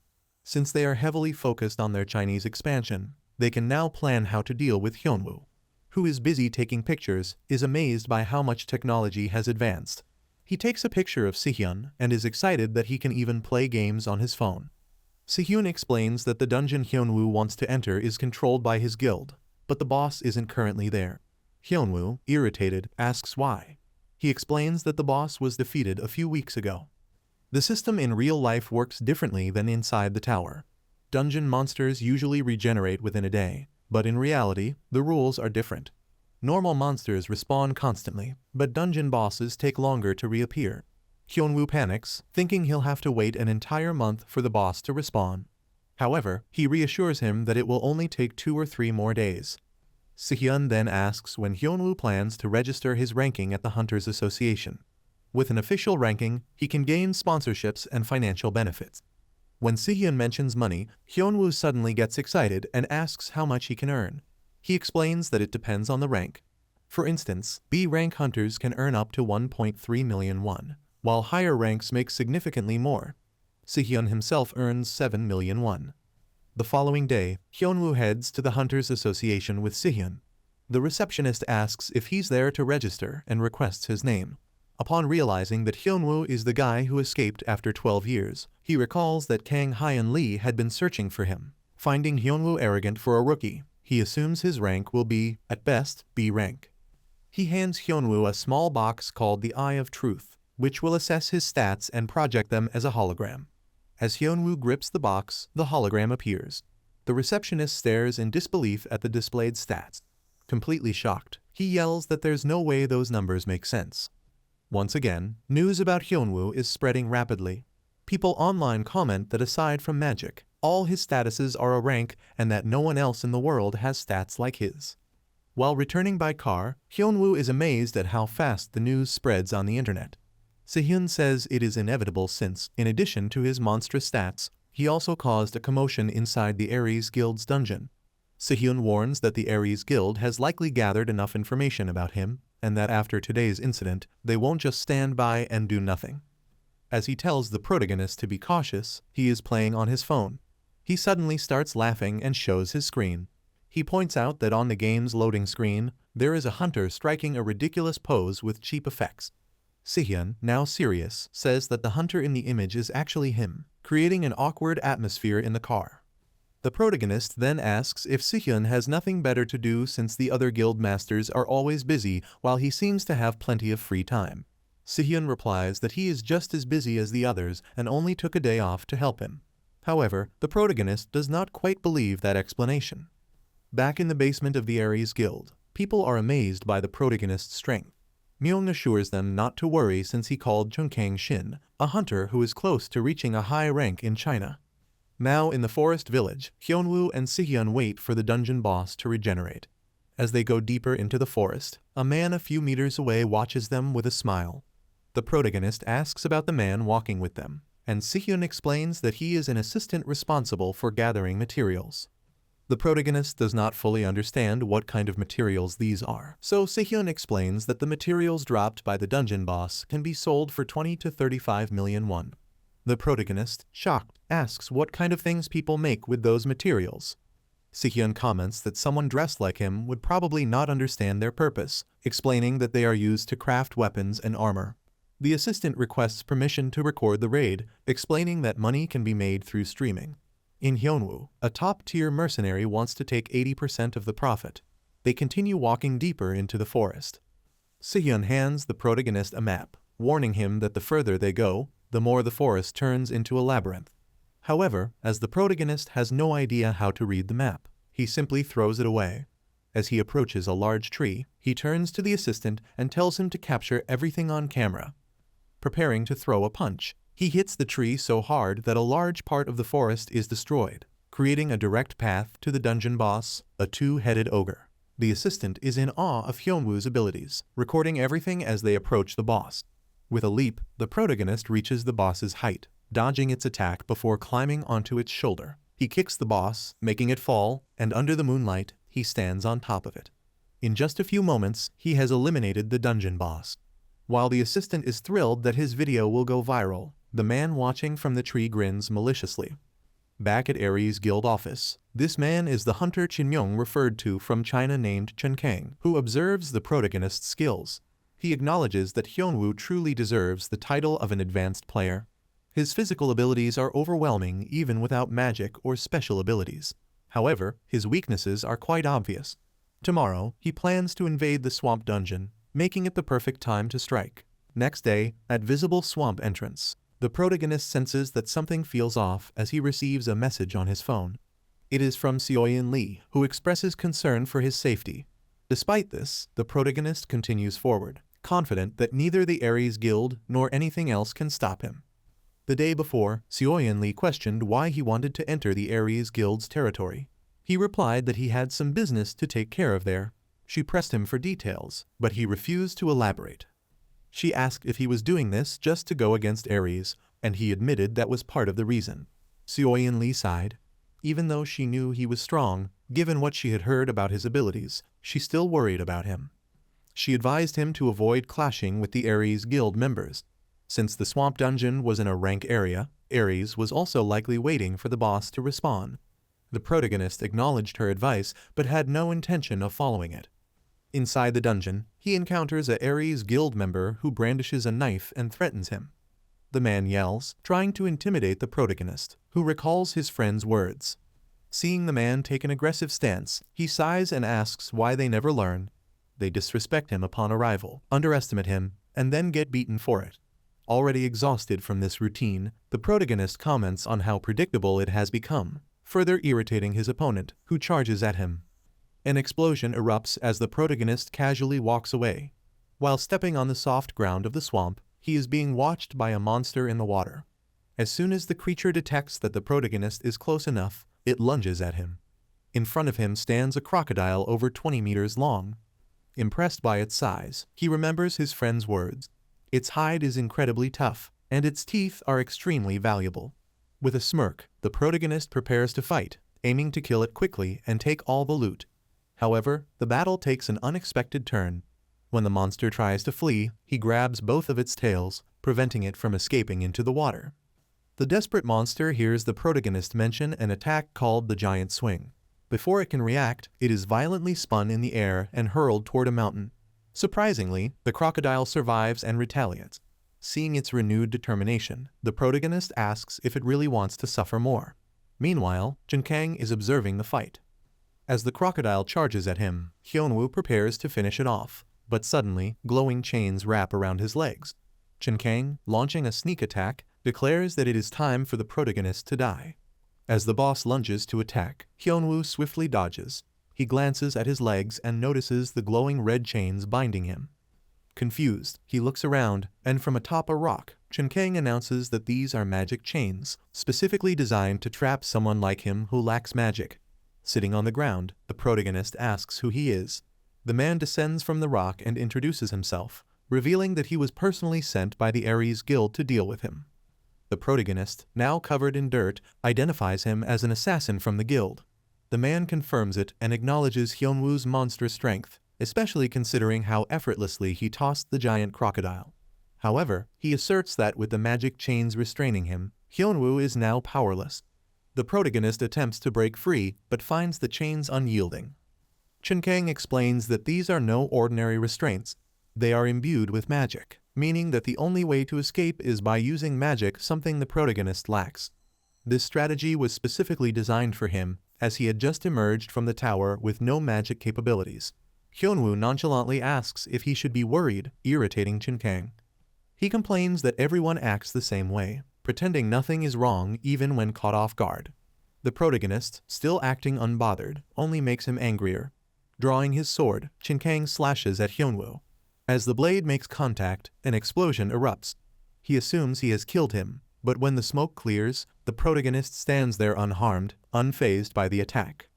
A: Since they are heavily focused on their Chinese expansion, they can now plan how to deal with HyeonWoo, who is busy taking pictures, is amazed by how much technology has advanced. He takes a picture of Sihyun and is excited that he can even play games on his phone. Sihyun explains that the dungeon HyeonWoo wants to enter is controlled by his guild, but the boss isn't currently there. HyeonWoo, irritated, asks why. He explains that the boss was defeated a few weeks ago. The system in real life works differently than inside the tower. Dungeon monsters usually regenerate within a day, but in reality, the rules are different. Normal monsters respawn constantly, but dungeon bosses take longer to reappear. HyeonWoo panics, thinking he'll have to wait an entire month for the boss to respawn. However, he reassures him that it will only take 2 or 3 more days. Sihyun then asks when HyeonWoo plans to register his ranking at the Hunters Association. With an official ranking, he can gain sponsorships and financial benefits. When Sihyun mentions money, HyeonWoo suddenly gets excited and asks how much he can earn. He explains that it depends on the rank. For instance, B-rank hunters can earn up to 1.3 million won, while higher ranks make significantly more. Sehyun himself earns 7 million won. The following day, HyeonWoo heads to the Hunters Association with Sehyun. The receptionist asks if he's there to register and requests his name. Upon realizing that HyeonWoo is the guy who escaped after 12 years, he recalls that Kang Hyun Lee had been searching for him. Finding HyeonWoo arrogant for a rookie, he assumes his rank will be, at best, B rank. He hands HyeonWoo a small box called the Eye of Truth, which will assess his stats and project them as a hologram. As HyeonWoo grips the box, the hologram appears. The receptionist stares in disbelief at the displayed stats. Completely shocked, he yells that there's no way those numbers make sense. Once again, news about HyeonWoo is spreading rapidly. People online comment that aside from magic, all his statuses are a rank and that no one else in the world has stats like his. While returning by car, HyeonWoo is amazed at how fast the news spreads on the internet. Sehyun says it is inevitable since, in addition to his monstrous stats, he also caused a commotion inside the Ares Guild's dungeon. Sehyun warns that the Ares Guild has likely gathered enough information about him, and that after today's incident, they won't just stand by and do nothing. As he tells the protagonist to be cautious, he is playing on his phone. He suddenly starts laughing and shows his screen. He points out that on the game's loading screen, there is a hunter striking a ridiculous pose with cheap effects. Sehyun, now serious, says that the hunter in the image is actually him, creating an awkward atmosphere in the car. The protagonist then asks if Sehyun has nothing better to do since the other guild masters are always busy while he seems to have plenty of free time. Sehyun replies that he is just as busy as the others and only took a day off to help him. However, the protagonist does not quite believe that explanation. Back in the basement of the Ares Guild, people are amazed by the protagonist's strength. Myung assures them not to worry since he called Chungkang Shin, a hunter who is close to reaching a high rank in China. Now in the forest village, HyeonWoo and Sehyun wait for the dungeon boss to regenerate. As they go deeper into the forest, a man a few meters away watches them with a smile. The protagonist asks about the man walking with them, and Sehyun explains that he is an assistant responsible for gathering materials. The protagonist does not fully understand what kind of materials these are, so Sehyun explains that the materials dropped by the dungeon boss can be sold for 20 to 35 million won. The protagonist, shocked, asks what kind of things people make with those materials. Sehyun comments that someone dressed like him would probably not understand their purpose, explaining that they are used to craft weapons and armor. The assistant requests permission to record the raid, explaining that money can be made through streaming. In HyeonWoo, a top-tier mercenary wants to take 80% of the profit. They continue walking deeper into the forest. Sehyun hands the protagonist a map, warning him that the further they go, the more the forest turns into a labyrinth. However, as the protagonist has no idea how to read the map, he simply throws it away. As he approaches a large tree, he turns to the assistant and tells him to capture everything on camera. Preparing to throw a punch, he hits the tree so hard that a large part of the forest is destroyed, creating a direct path to the dungeon boss, a two-headed ogre. The assistant is in awe of HyeonWoo's abilities, recording everything as they approach the boss. With a leap, the protagonist reaches the boss's height, dodging its attack before climbing onto its shoulder. He kicks the boss, making it fall, and under the moonlight, he stands on top of it. In just a few moments, he has eliminated the dungeon boss. While the assistant is thrilled that his video will go viral, the man watching from the tree grins maliciously. Back at Ares Guild office, this man is the hunter Chin-young referred to from China named Chen Kang, who observes the protagonist's skills. He acknowledges that HyeonWoo truly deserves the title of an advanced player. His physical abilities are overwhelming even without magic or special abilities. However, his weaknesses are quite obvious. Tomorrow, he plans to invade the swamp dungeon, making it the perfect time to strike. Next day, at Visible Swamp entrance, the protagonist senses that something feels off as he receives a message on his phone. It is from Seoyeon Lee, who expresses concern for his safety. Despite this, the protagonist continues forward, confident that neither the Ares Guild nor anything else can stop him. The day before, Seoyeon Lee questioned why he wanted to enter the Ares Guild's territory. He replied that he had some business to take care of there. She pressed him for details, but he refused to elaborate. She asked if he was doing this just to go against Ares, and he admitted that was part of the reason. Seoyeon Lee sighed. Even though she knew he was strong, given what she had heard about his abilities, she still worried about him. She advised him to avoid clashing with the Ares Guild members. Since the swamp dungeon was in a rank area, Ares was also likely waiting for the boss to respawn. The protagonist acknowledged her advice but had no intention of following it. Inside the dungeon, he encounters a Ares Guild member who brandishes a knife and threatens him. The man yells, trying to intimidate the protagonist, who recalls his friend's words. Seeing the man take an aggressive stance, he sighs and asks why they never learn. They disrespect him upon arrival, underestimate him, and then get beaten for it. Already exhausted from this routine, the protagonist comments on how predictable it has become, further irritating his opponent, who charges at him. An explosion erupts as the protagonist casually walks away. While stepping on the soft ground of the swamp, he is being watched by a monster in the water. As soon as the creature detects that the protagonist is close enough, it lunges at him. In front of him stands a crocodile over 20 meters long. Impressed by its size, he remembers his friend's words. Its hide is incredibly tough, and its teeth are extremely valuable. With a smirk, the protagonist prepares to fight, aiming to kill it quickly and take all the loot. However, the battle takes an unexpected turn. When the monster tries to flee, he grabs both of its tails, preventing it from escaping into the water. The desperate monster hears the protagonist mention an attack called the giant swing. Before it can react, it is violently spun in the air and hurled toward a mountain. Surprisingly, the crocodile survives and retaliates. Seeing its renewed determination, the protagonist asks if it really wants to suffer more. Meanwhile, Junkang is observing the fight. As the crocodile charges at him, HyeonWoo prepares to finish it off, but suddenly, glowing chains wrap around his legs. Junkang, launching a sneak attack, declares that it is time for the protagonist to die. As the boss lunges to attack, HyeonWoo swiftly dodges. He glances at his legs and notices the glowing red chains binding him. Confused, he looks around, and from atop a rock, Junkang announces that these are magic chains, specifically designed to trap someone like him who lacks magic. Sitting on the ground, the protagonist asks who he is. The man descends from the rock and introduces himself, revealing that he was personally sent by the Ares Guild to deal with him. The protagonist, now covered in dirt, identifies him as an assassin from the guild. The man confirms it and acknowledges HyeonWoo's monstrous strength, especially considering how effortlessly he tossed the giant crocodile. However, he asserts that with the magic chains restraining him, HyeonWoo is now powerless. The protagonist attempts to break free, but finds the chains unyielding. Junkang explains that these are no ordinary restraints. They are imbued with magic, meaning that the only way to escape is by using magic, something the protagonist lacks. This strategy was specifically designed for him, as he had just emerged from the tower with no magic capabilities. HyeonWoo nonchalantly asks if he should be worried, irritating Junkang. He complains that everyone acts the same way, pretending nothing is wrong even when caught off guard. The protagonist, still acting unbothered, only makes him angrier. Drawing his sword, Junkang slashes at HyeonWoo. As the blade makes contact, an explosion erupts. He assumes he has killed him, but when the smoke clears, the protagonist stands there unharmed, unfazed by the attack.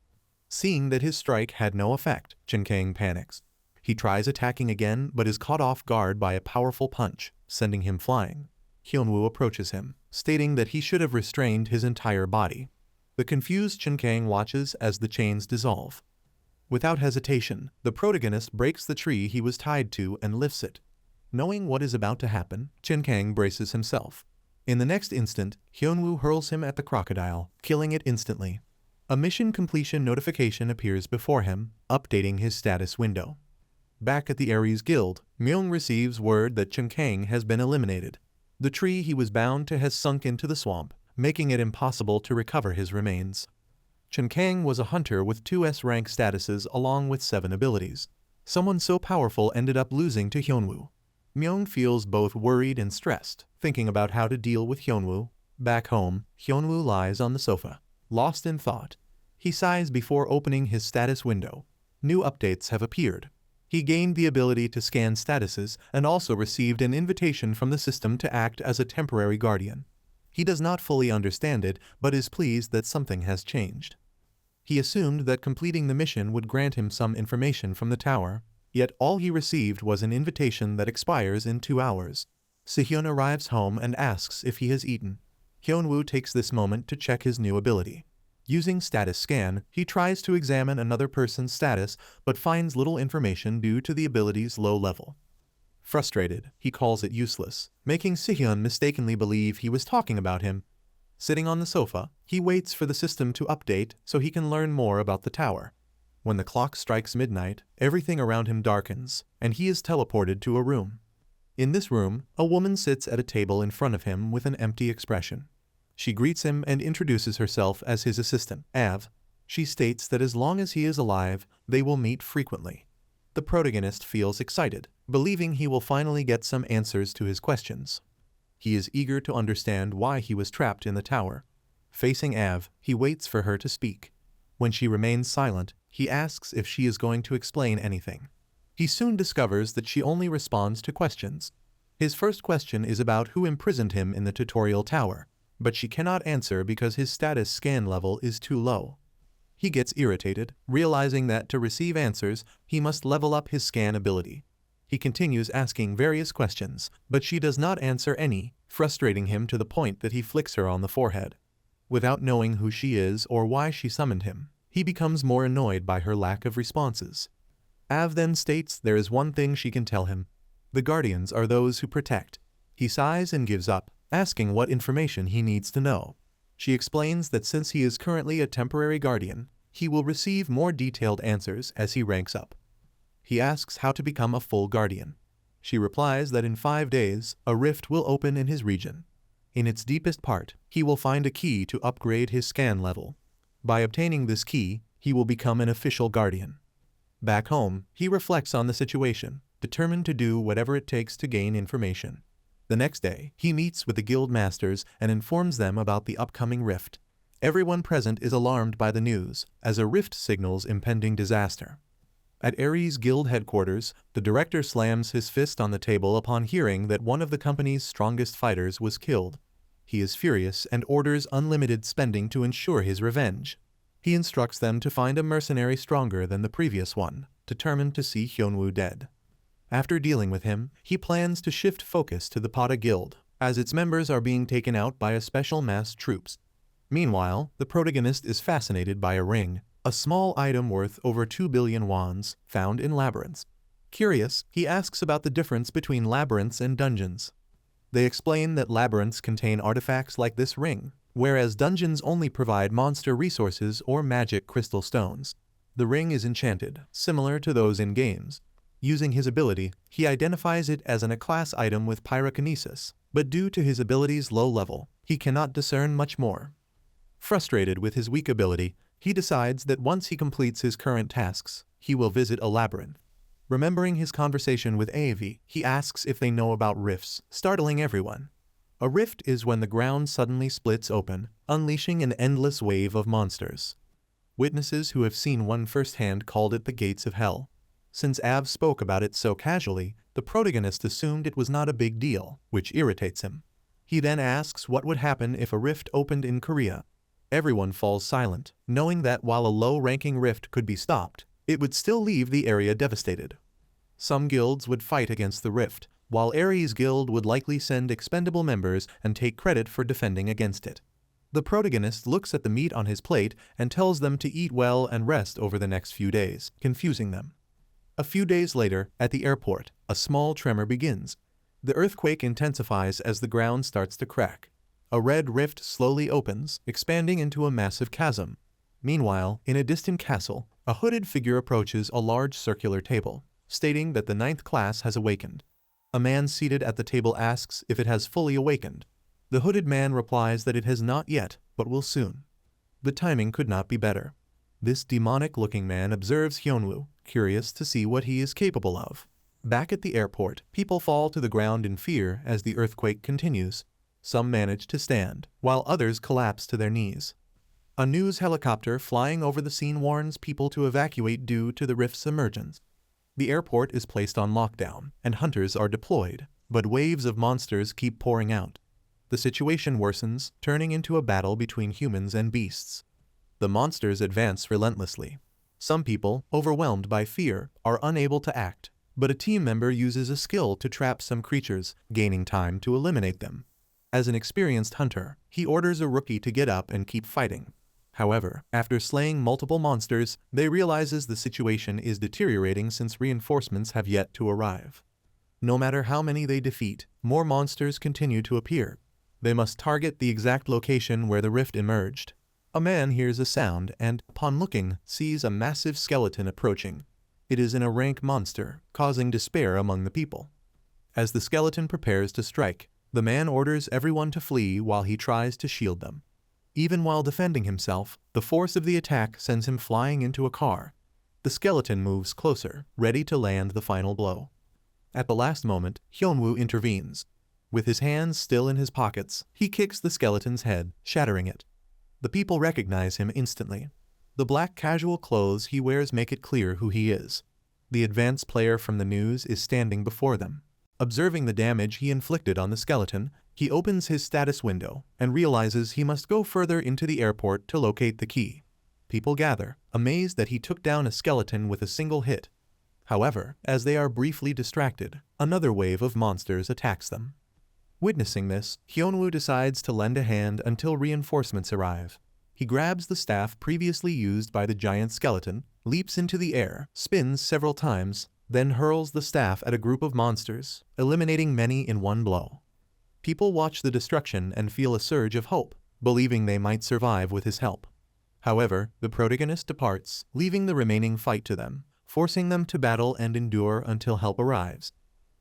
A: Seeing that his strike had no effect, Junkang panics. He tries attacking again but is caught off guard by a powerful punch, sending him flying. HyeonWoo approaches him, stating that he should have restrained his entire body. The confused Junkang watches as the chains dissolve. Without hesitation, the protagonist breaks the tree he was tied to and lifts it. Knowing what is about to happen, Junkang braces himself. In the next instant, HyeonWoo hurls him at the crocodile, killing it instantly. A mission completion notification appears before him, updating his status window. Back at the Ares Guild, Myung receives word that Junkang has been eliminated. The tree he was bound to has sunk into the swamp, making it impossible to recover his remains. Junkang was a hunter with 2 S-rank statuses along with 7 abilities. Someone so powerful ended up losing to HyeonWoo. Myung feels both worried and stressed, thinking about how to deal with HyeonWoo. Back home, HyeonWoo lies on the sofa, lost in thought. He sighs before opening his status window. New updates have appeared. He gained the ability to scan statuses and also received an invitation from the system to act as a temporary guardian. He does not fully understand it, but is pleased that something has changed. He assumed that completing the mission would grant him some information from the tower, yet all he received was an invitation that expires in 2 hours. Sehyun arrives home and asks if he has eaten. HyeonWoo takes this moment to check his new ability. Using status scan, he tries to examine another person's status but finds little information due to the ability's low level. Frustrated, he calls it useless, making Sihyun mistakenly believe he was talking about him. Sitting on the sofa, he waits for the system to update so he can learn more about the tower. When the clock strikes midnight, everything around him darkens, and he is teleported to a room. In this room, a woman sits at a table in front of him with an empty expression. She greets him and introduces herself as his assistant, Av. She states that as long as he is alive, they will meet frequently. The protagonist feels excited, believing he will finally get some answers to his questions. He is eager to understand why he was trapped in the tower. Facing Av, he waits for her to speak. When she remains silent, he asks if she is going to explain anything. He soon discovers that she only responds to questions. His first question is about who imprisoned him in the tutorial tower, but she cannot answer because his status scan level is too low. He gets irritated, realizing that to receive answers, he must level up his scan ability. He continues asking various questions, but she does not answer any, frustrating him to the point that he flicks her on the forehead. Without knowing who she is or why she summoned him, he becomes more annoyed by her lack of responses. Av then states there is one thing she can tell him. The guardians are those who protect. He sighs and gives up, asking what information he needs to know. She explains that since he is currently a temporary guardian, he will receive more detailed answers as he ranks up. He asks how to become a full guardian. She replies that in 5 days, a rift will open in his region. In its deepest part, he will find a key to upgrade his scan level. By obtaining this key, he will become an official guardian. Back home, he reflects on the situation, determined to do whatever it takes to gain information. The next day, he meets with the guild masters and informs them about the upcoming rift. Everyone present is alarmed by the news, as a rift signals impending disaster. At Ares Guild headquarters, the director slams his fist on the table upon hearing that one of the company's strongest fighters was killed. He is furious and orders unlimited spending to ensure his revenge. He instructs them to find a mercenary stronger than the previous one, determined to see HyeonWoo dead. After dealing with him, he plans to shift focus to the Pata Guild, as its members are being taken out by a special mass troops. Meanwhile, the protagonist is fascinated by a ring, a small item worth over 2 billion wons, found in labyrinths. Curious, he asks about the difference between labyrinths and dungeons. They explain that labyrinths contain artifacts like this ring, whereas dungeons only provide monster resources or magic crystal stones. The ring is enchanted, similar to those in games. Using his ability, he identifies it as a class item with pyrokinesis, but due to his ability's low level, he cannot discern much more. Frustrated with his weak ability, he decides that once he completes his current tasks, he will visit a labyrinth. Remembering his conversation with Avi, he asks if they know about rifts, startling everyone. A rift is when the ground suddenly splits open, unleashing an endless wave of monsters. Witnesses who have seen one firsthand called it the gates of hell. Since Av spoke about it so casually, the protagonist assumed it was not a big deal, which irritates him. He then asks what would happen if a rift opened in Korea. Everyone falls silent, knowing that while a low-ranking rift could be stopped, it would still leave the area devastated. Some guilds would fight against the rift, while Ares Guild would likely send expendable members and take credit for defending against it. The protagonist looks at the meat on his plate and tells them to eat well and rest over the next few days, confusing them. A few days later, at the airport, a small tremor begins. The earthquake intensifies as the ground starts to crack. A red rift slowly opens, expanding into a massive chasm. Meanwhile, in a distant castle, a hooded figure approaches a large circular table, stating that the 9th class has awakened. A man seated at the table asks if it has fully awakened. The hooded man replies that it has not yet, but will soon. The timing could not be better. This demonic-looking man observes HyeonWoo, curious to see what he is capable of. Back at the airport, people fall to the ground in fear as the earthquake continues. Some manage to stand, while others collapse to their knees. A news helicopter flying over the scene warns people to evacuate due to the rift's emergence. The airport is placed on lockdown, and hunters are deployed, but waves of monsters keep pouring out. The situation worsens, turning into a battle between humans and beasts. The monsters advance relentlessly. Some people, overwhelmed by fear, are unable to act, but a team member uses a skill to trap some creatures, gaining time to eliminate them. As an experienced hunter, he orders a rookie to get up and keep fighting. However, after slaying multiple monsters, they realizes the situation is deteriorating since reinforcements have yet to arrive. No matter how many they defeat, more monsters continue to appear. They must target the exact location where the rift emerged. A man hears a sound and, upon looking, sees a massive skeleton approaching. It is a rank monster, causing despair among the people. As the skeleton prepares to strike, the man orders everyone to flee while he tries to shield them. Even while defending himself, the force of the attack sends him flying into a car. The skeleton moves closer, ready to land the final blow. At the last moment, HyeonWoo intervenes. With his hands still in his pockets, he kicks the skeleton's head, shattering it. The people recognize him instantly. The black casual clothes he wears make it clear who he is. The advanced player from the news is standing before them. Observing the damage he inflicted on the skeleton, he opens his status window and realizes he must go further into the airport to locate the key. People gather, amazed that he took down a skeleton with a single hit. However, as they are briefly distracted, another wave of monsters attacks them. Witnessing this, HyeonWoo decides to lend a hand until reinforcements arrive. He grabs the staff previously used by the giant skeleton, leaps into the air, spins several times, then hurls the staff at a group of monsters, eliminating many in one blow. People watch the destruction and feel a surge of hope, believing they might survive with his help. However, the protagonist departs, leaving the remaining fight to them, forcing them to battle and endure until help arrives.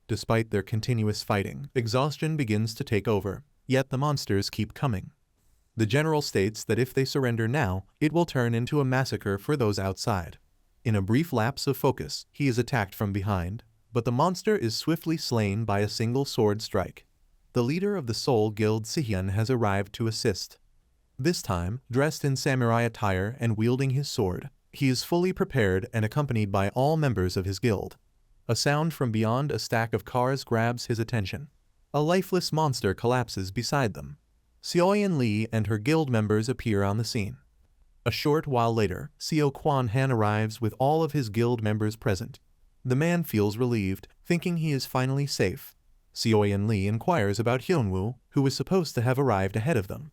A: Despite their continuous fighting, exhaustion begins to take over, yet the monsters keep coming. The general states that if they surrender now, it will turn into a massacre for those outside. In a brief lapse of focus, he is attacked from behind, but the monster is swiftly slain by a single sword strike. The leader of the Soul Guild Sihyun has arrived to assist. This time, dressed in samurai attire and wielding his sword, he is fully prepared and accompanied by all members of his guild. A sound from beyond a stack of cars grabs his attention. A lifeless monster collapses beside them. Seoyeon Lee and her guild members appear on the scene. A short while later, Seo Kwan-han arrives with all of his guild members present. The man feels relieved, thinking he is finally safe. Seoyeon Lee inquires about HyeonWoo, who was supposed to have arrived ahead of them.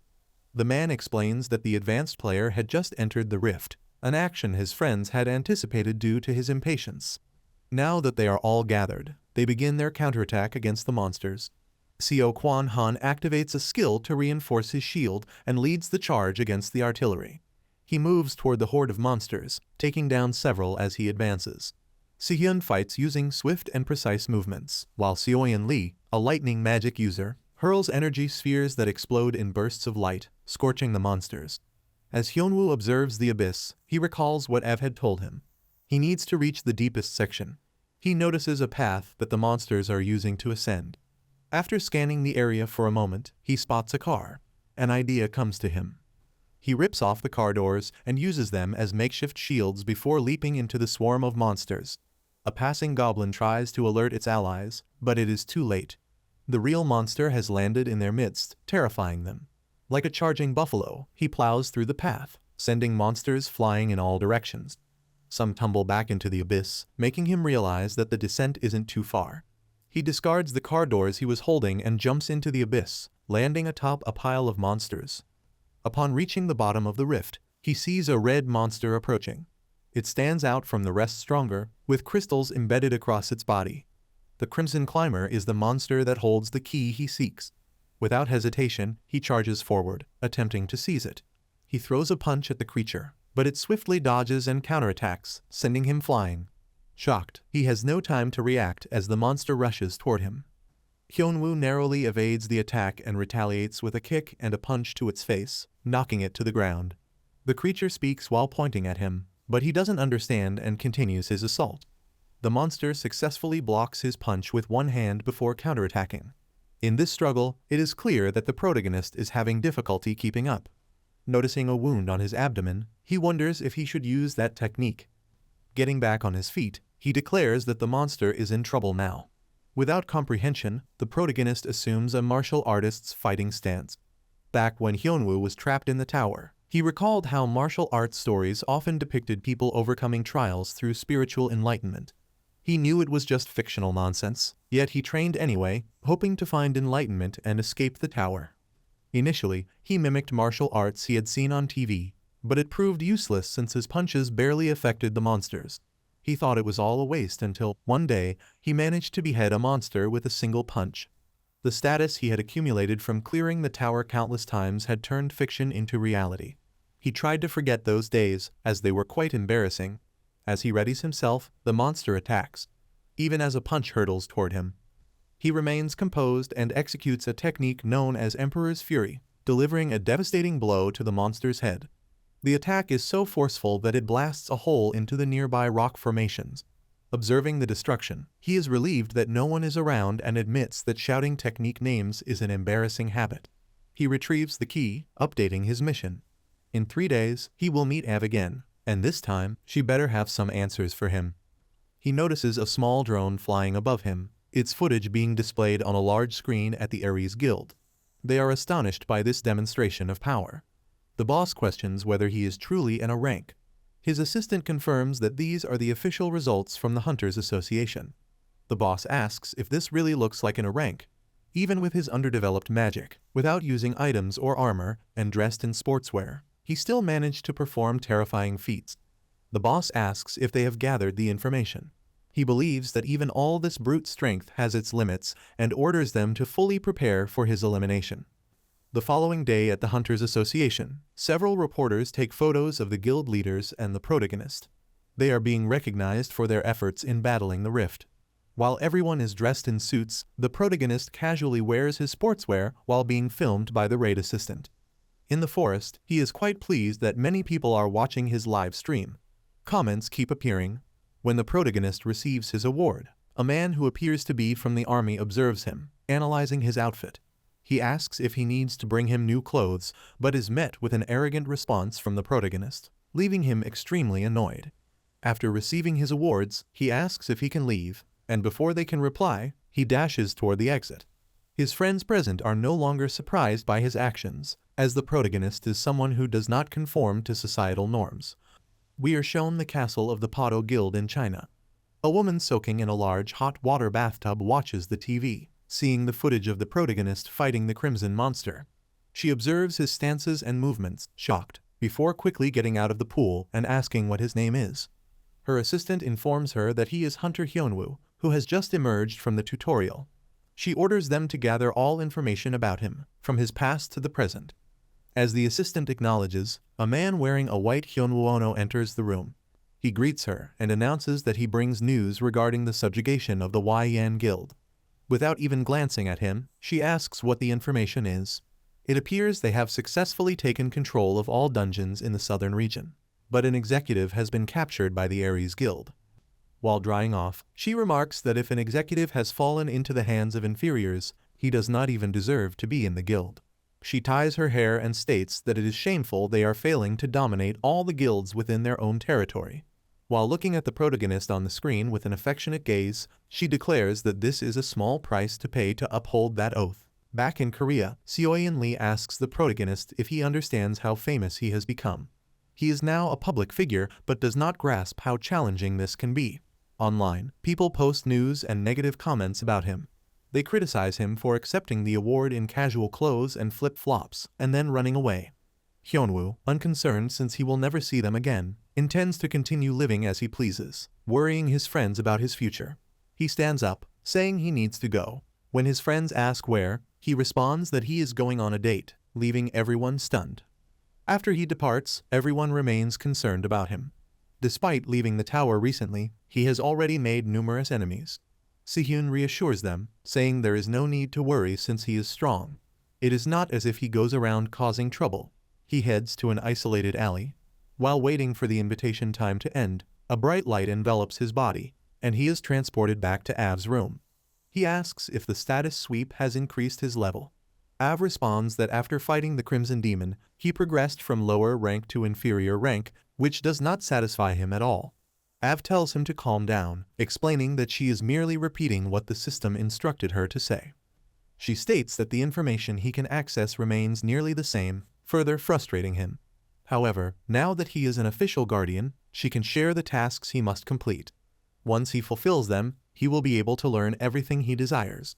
A: The man explains that the advanced player had just entered the rift, an action his friends had anticipated due to his impatience. Now that they are all gathered, they begin their counterattack against the monsters. Seo Kwan-han activates a skill to reinforce his shield and leads the charge against the artillery. He moves toward the horde of monsters, taking down several as he advances. Sihyun fights using swift and precise movements, while Seoyeon Lee, a lightning magic user, hurls energy spheres that explode in bursts of light, scorching the monsters. As HyeonWoo observes the abyss, he recalls what Ev had told him. He needs to reach the deepest section. He notices a path that the monsters are using to ascend. After scanning the area for a moment, he spots a car. An idea comes to him. He rips off the car doors and uses them as makeshift shields before leaping into the swarm of monsters. A passing goblin tries to alert its allies, but it is too late. The real monster has landed in their midst, terrifying them. Like a charging buffalo, he plows through the path, sending monsters flying in all directions. Some tumble back into the abyss, making him realize that the descent isn't too far. He discards the car doors he was holding and jumps into the abyss, landing atop a pile of monsters. Upon reaching the bottom of the rift, he sees a red monster approaching. It stands out from the rest stronger, with crystals embedded across its body. The Crimson Climber is the monster that holds the key he seeks. Without hesitation, he charges forward, attempting to seize it. He throws a punch at the creature, but it swiftly dodges and counterattacks, sending him flying. Shocked, he has no time to react as the monster rushes toward him. HyeonWoo narrowly evades the attack and retaliates with a kick and a punch to its face, knocking it to the ground. The creature speaks while pointing at him, but he doesn't understand and continues his assault. The monster successfully blocks his punch with one hand before counterattacking. In this struggle, it is clear that the protagonist is having difficulty keeping up. Noticing a wound on his abdomen, he wonders if he should use that technique. Getting back on his feet, he declares that the monster is in trouble now. Without comprehension, the protagonist assumes a martial artist's fighting stance. Back when HyeonWoo was trapped in the tower, he recalled how martial arts stories often depicted people overcoming trials through spiritual enlightenment. He knew it was just fictional nonsense, yet he trained anyway, hoping to find enlightenment and escape the tower. Initially, he mimicked martial arts he had seen on TV. but it proved useless since his punches barely affected the monsters. He thought it was all a waste until, one day, he managed to behead a monster with a single punch. The status he had accumulated from clearing the tower countless times had turned fiction into reality. He tried to forget those days, as they were quite embarrassing. As he readies himself, the monster attacks. Even as a punch hurtles toward him, he remains composed and executes a technique known as Emperor's Fury, delivering a devastating blow to the monster's head. The attack is so forceful that it blasts a hole into the nearby rock formations. Observing the destruction, he is relieved that no one is around and admits that shouting technique names is an embarrassing habit. He retrieves the key, updating his mission. In 3 days, he will meet Av again, and this time, she better have some answers for him. He notices a small drone flying above him, its footage being displayed on a large screen at the Ares Guild. They are astonished by this demonstration of power. The boss questions whether he is truly in a rank. His assistant confirms that these are the official results from the Hunters Association. The boss asks if this really looks like a rank. Even with his underdeveloped magic, without using items or armor, and dressed in sportswear, he still managed to perform terrifying feats. The boss asks if they have gathered the information. He believes that even all this brute strength has its limits and orders them to fully prepare for his elimination. The following day at the Hunters Association, several reporters take photos of the guild leaders and the protagonist. They are being recognized for their efforts in battling the rift. While everyone is dressed in suits, the protagonist casually wears his sportswear while being filmed by the raid assistant. In the forest, he is quite pleased that many people are watching his live stream. Comments keep appearing. When the protagonist receives his award, a man who appears to be from the army observes him, analyzing his outfit. He asks if he needs to bring him new clothes, but is met with an arrogant response from the protagonist, leaving him extremely annoyed. After receiving his awards, he asks if he can leave, and before they can reply, he dashes toward the exit. His friends present are no longer surprised by his actions, as the protagonist is someone who does not conform to societal norms. We are shown the castle of the Pado Guild in China. A woman soaking in a large hot water bathtub watches the TV, seeing the footage of the protagonist fighting the Crimson Monster. She observes his stances and movements, shocked, before quickly getting out of the pool and asking what his name is. Her assistant informs her that he is Hunter HyeonWoo, who has just emerged from the tutorial. She orders them to gather all information about him, from his past to the present. As the assistant acknowledges, a man wearing a white HyeonWoo enters the room. He greets her and announces that he brings news regarding the subjugation of the Hyeon Guild. Without even glancing at him, she asks what the information is. It appears they have successfully taken control of all dungeons in the southern region, but an executive has been captured by the Ares Guild. While drying off, she remarks that if an executive has fallen into the hands of inferiors, he does not even deserve to be in the guild. She ties her hair and states that it is shameful they are failing to dominate all the guilds within their own territory. While looking at the protagonist on the screen with an affectionate gaze, she declares that this is a small price to pay to uphold that oath. Back in Korea, Seoyeon Lee asks the protagonist if he understands how famous he has become. He is now a public figure but does not grasp how challenging this can be. Online, people post news and negative comments about him. They criticize him for accepting the award in casual clothes and flip-flops, and then running away. HyeonWoo, unconcerned since he will never see them again, intends to continue living as he pleases, worrying his friends about his future. He stands up, saying he needs to go. When his friends ask where, he responds that he is going on a date, leaving everyone stunned. After he departs, everyone remains concerned about him. Despite leaving the tower recently, he has already made numerous enemies. Sehyun reassures them, saying there is no need to worry since he is strong. It is not as if he goes around causing trouble. He heads to an isolated alley. While waiting for the invitation time to end, a bright light envelops his body, and he is transported back to Av's room. He asks if the status sweep has increased his level. Av responds that after fighting the Crimson Demon, he progressed from lower rank to inferior rank, which does not satisfy him at all. Av tells him to calm down, explaining that she is merely repeating what the system instructed her to say. She states that the information he can access remains nearly the same, further frustrating him. However, now that he is an official guardian, she can share the tasks he must complete. Once he fulfills them, he will be able to learn everything he desires.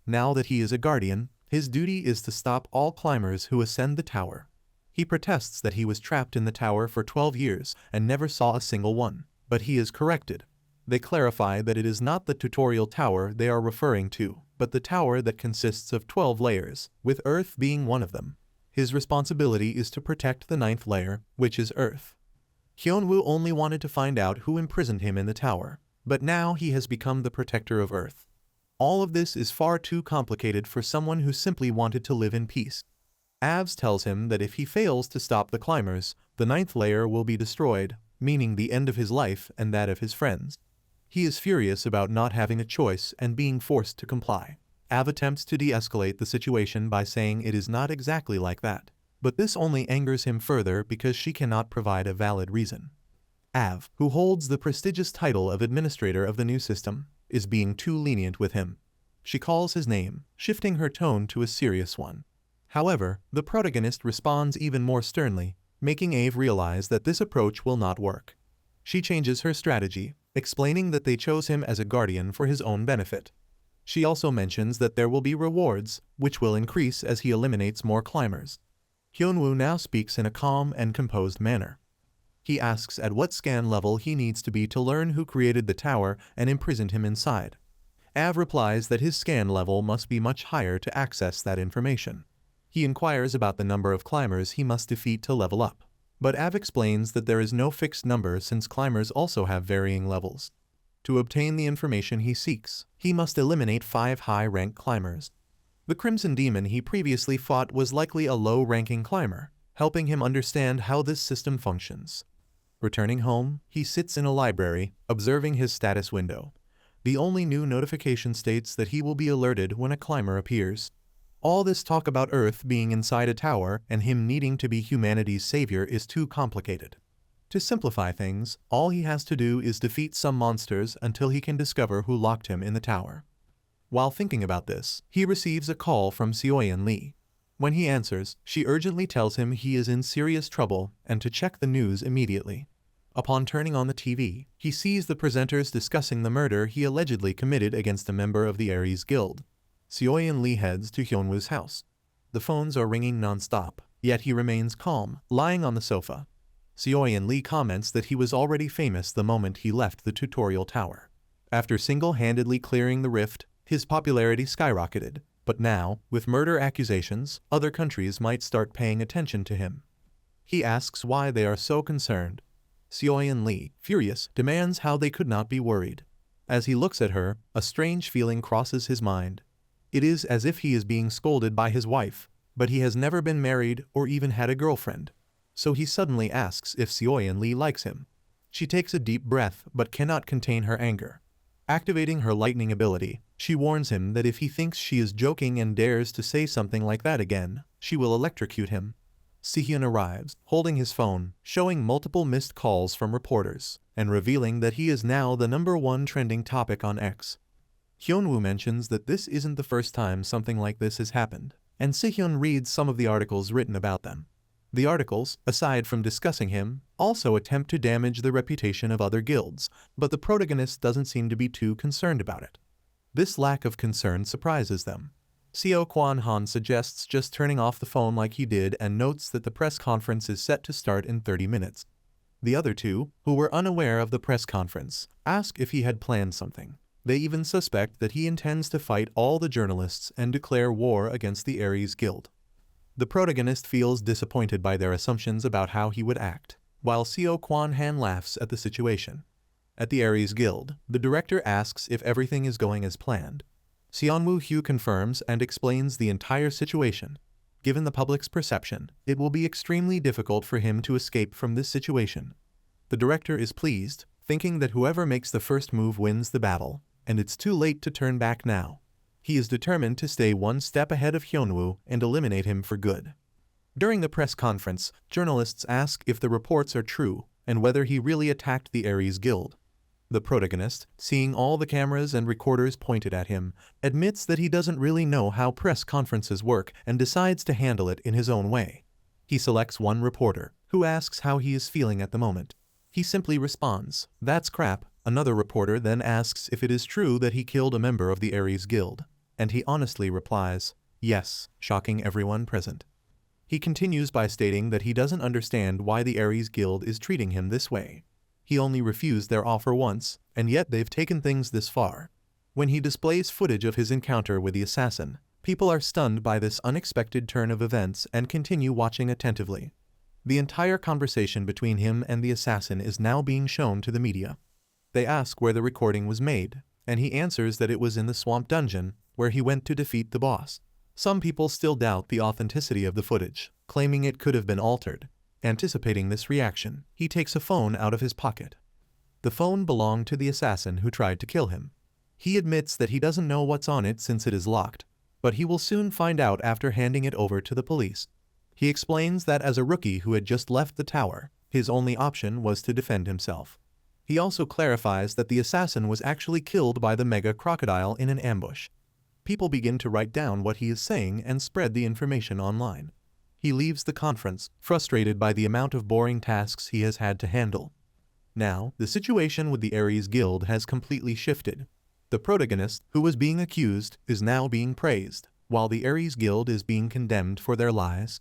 A: Now that he is a guardian, his duty is to stop all climbers who ascend the tower. He protests that he was trapped in the tower for 12 years and never saw a single one, but he is corrected. They clarify that it is not the tutorial tower they are referring to, but the tower that consists of 12 layers, with Earth being one of them. His responsibility is to protect the 9th layer, which is Earth. HyeonWoo only wanted to find out who imprisoned him in the tower, but now he has become the protector of Earth. All of this is far too complicated for someone who simply wanted to live in peace. Avs tells him that if he fails to stop the climbers, the 9th layer will be destroyed, meaning the end of his life and that of his friends. He is furious about not having a choice and being forced to comply. Av attempts to de-escalate the situation by saying it is not exactly like that, but this only angers him further because she cannot provide a valid reason. Av, who holds the prestigious title of administrator of the new system, is being too lenient with him. She calls his name, shifting her tone to a serious one. However, the protagonist responds even more sternly, making Ave realize that this approach will not work. She changes her strategy, explaining that they chose him as a guardian for his own benefit. She also mentions that there will be rewards, which will increase as he eliminates more climbers. HyeonWoo now speaks in a calm and composed manner. He asks at what scan level he needs to be to learn who created the tower and imprisoned him inside. Av replies that his scan level must be much higher to access that information. He inquires about the number of climbers he must defeat to level up, but Av explains that there is no fixed number since climbers also have varying levels. To obtain the information he seeks, he must eliminate 5 high-rank climbers. The Crimson Demon he previously fought was likely a low-ranking climber, helping him understand how this system functions. Returning home, he sits in a library, observing his status window. The only new notification states that he will be alerted when a climber appears. All this talk about Earth being inside a tower and him needing to be humanity's savior is too complicated. To simplify things, all he has to do is defeat some monsters until he can discover who locked him in the tower. While thinking about this, he receives a call from Lee. When he answers, she urgently tells him he is in serious trouble and to check the news immediately. Upon turning on the TV, he sees the presenters discussing the murder he allegedly committed against a member of the Aries Guild. Lee heads to HyeonWoo's house. The phones are ringing non-stop, yet he remains calm, lying on the sofa. Lee comments that he was already famous the moment he left the tutorial tower. After single-handedly clearing the rift, his popularity skyrocketed, but now, with murder accusations, other countries might start paying attention to him. He asks why they are so concerned. Lee, furious, demands how they could not be worried. As he looks at her, a strange feeling crosses his mind. It is as if he is being scolded by his wife, but he has never been married or even had a girlfriend. So he suddenly asks if Lee likes him. She takes a deep breath but cannot contain her anger. Activating her lightning ability, she warns him that if he thinks she is joking and dares to say something like that again, she will electrocute him. Sihyun arrives, holding his phone, showing multiple missed calls from reporters, and revealing that he is now the #1 trending topic on X. HyeonWoo mentions that this isn't the first time something like this has happened, and Sihyun reads some of the articles written about them. The articles, aside from discussing him, also attempt to damage the reputation of other guilds, but the protagonist doesn't seem to be too concerned about it. This lack of concern surprises them. Seo Kwan-han suggests just turning off the phone like he did and notes that the press conference is set to start in 30 minutes. The other two, who were unaware of the press conference, ask if he had planned something. They even suspect that he intends to fight all the journalists and declare war against the Aries Guild. The protagonist feels disappointed by their assumptions about how he would act, while Seo Kwan-han laughs at the situation. At the Aries Guild, the director asks if everything is going as planned. HyeonWoo confirms and explains the entire situation. Given the public's perception, it will be extremely difficult for him to escape from this situation. The director is pleased, thinking that whoever makes the first move wins the battle, and it's too late to turn back now. He is determined to stay one step ahead of HyeonWoo and eliminate him for good. During the press conference, journalists ask if the reports are true and whether he really attacked the Aries Guild. The protagonist, seeing all the cameras and recorders pointed at him, admits that he doesn't really know how press conferences work and decides to handle it in his own way. He selects one reporter, who asks how he is feeling at the moment. He simply responds, "That's crap." Another reporter then asks if it is true that he killed a member of the Aries Guild, and he honestly replies, "Yes," shocking everyone present. He continues by stating that he doesn't understand why the Ares Guild is treating him this way. He only refused their offer once, and yet they've taken things this far. When he displays footage of his encounter with the assassin, people are stunned by this unexpected turn of events and continue watching attentively. The entire conversation between him and the assassin is now being shown to the media. They ask where the recording was made, and he answers that it was in the swamp dungeon, where he went to defeat the boss. Some people still doubt the authenticity of the footage, claiming it could have been altered. Anticipating this reaction, he takes a phone out of his pocket. The phone belonged to the assassin who tried to kill him. He admits that he doesn't know what's on it since it is locked, but he will soon find out after handing it over to the police. He explains that as a rookie who had just left the tower, his only option was to defend himself. He also clarifies that the assassin was actually killed by the mega crocodile in an ambush. People begin to write down what he is saying and spread the information online. He leaves the conference, frustrated by the amount of boring tasks he has had to handle. Now, the situation with the Ares Guild has completely shifted. The protagonist, who was being accused, is now being praised, while the Ares Guild is being condemned for their lies.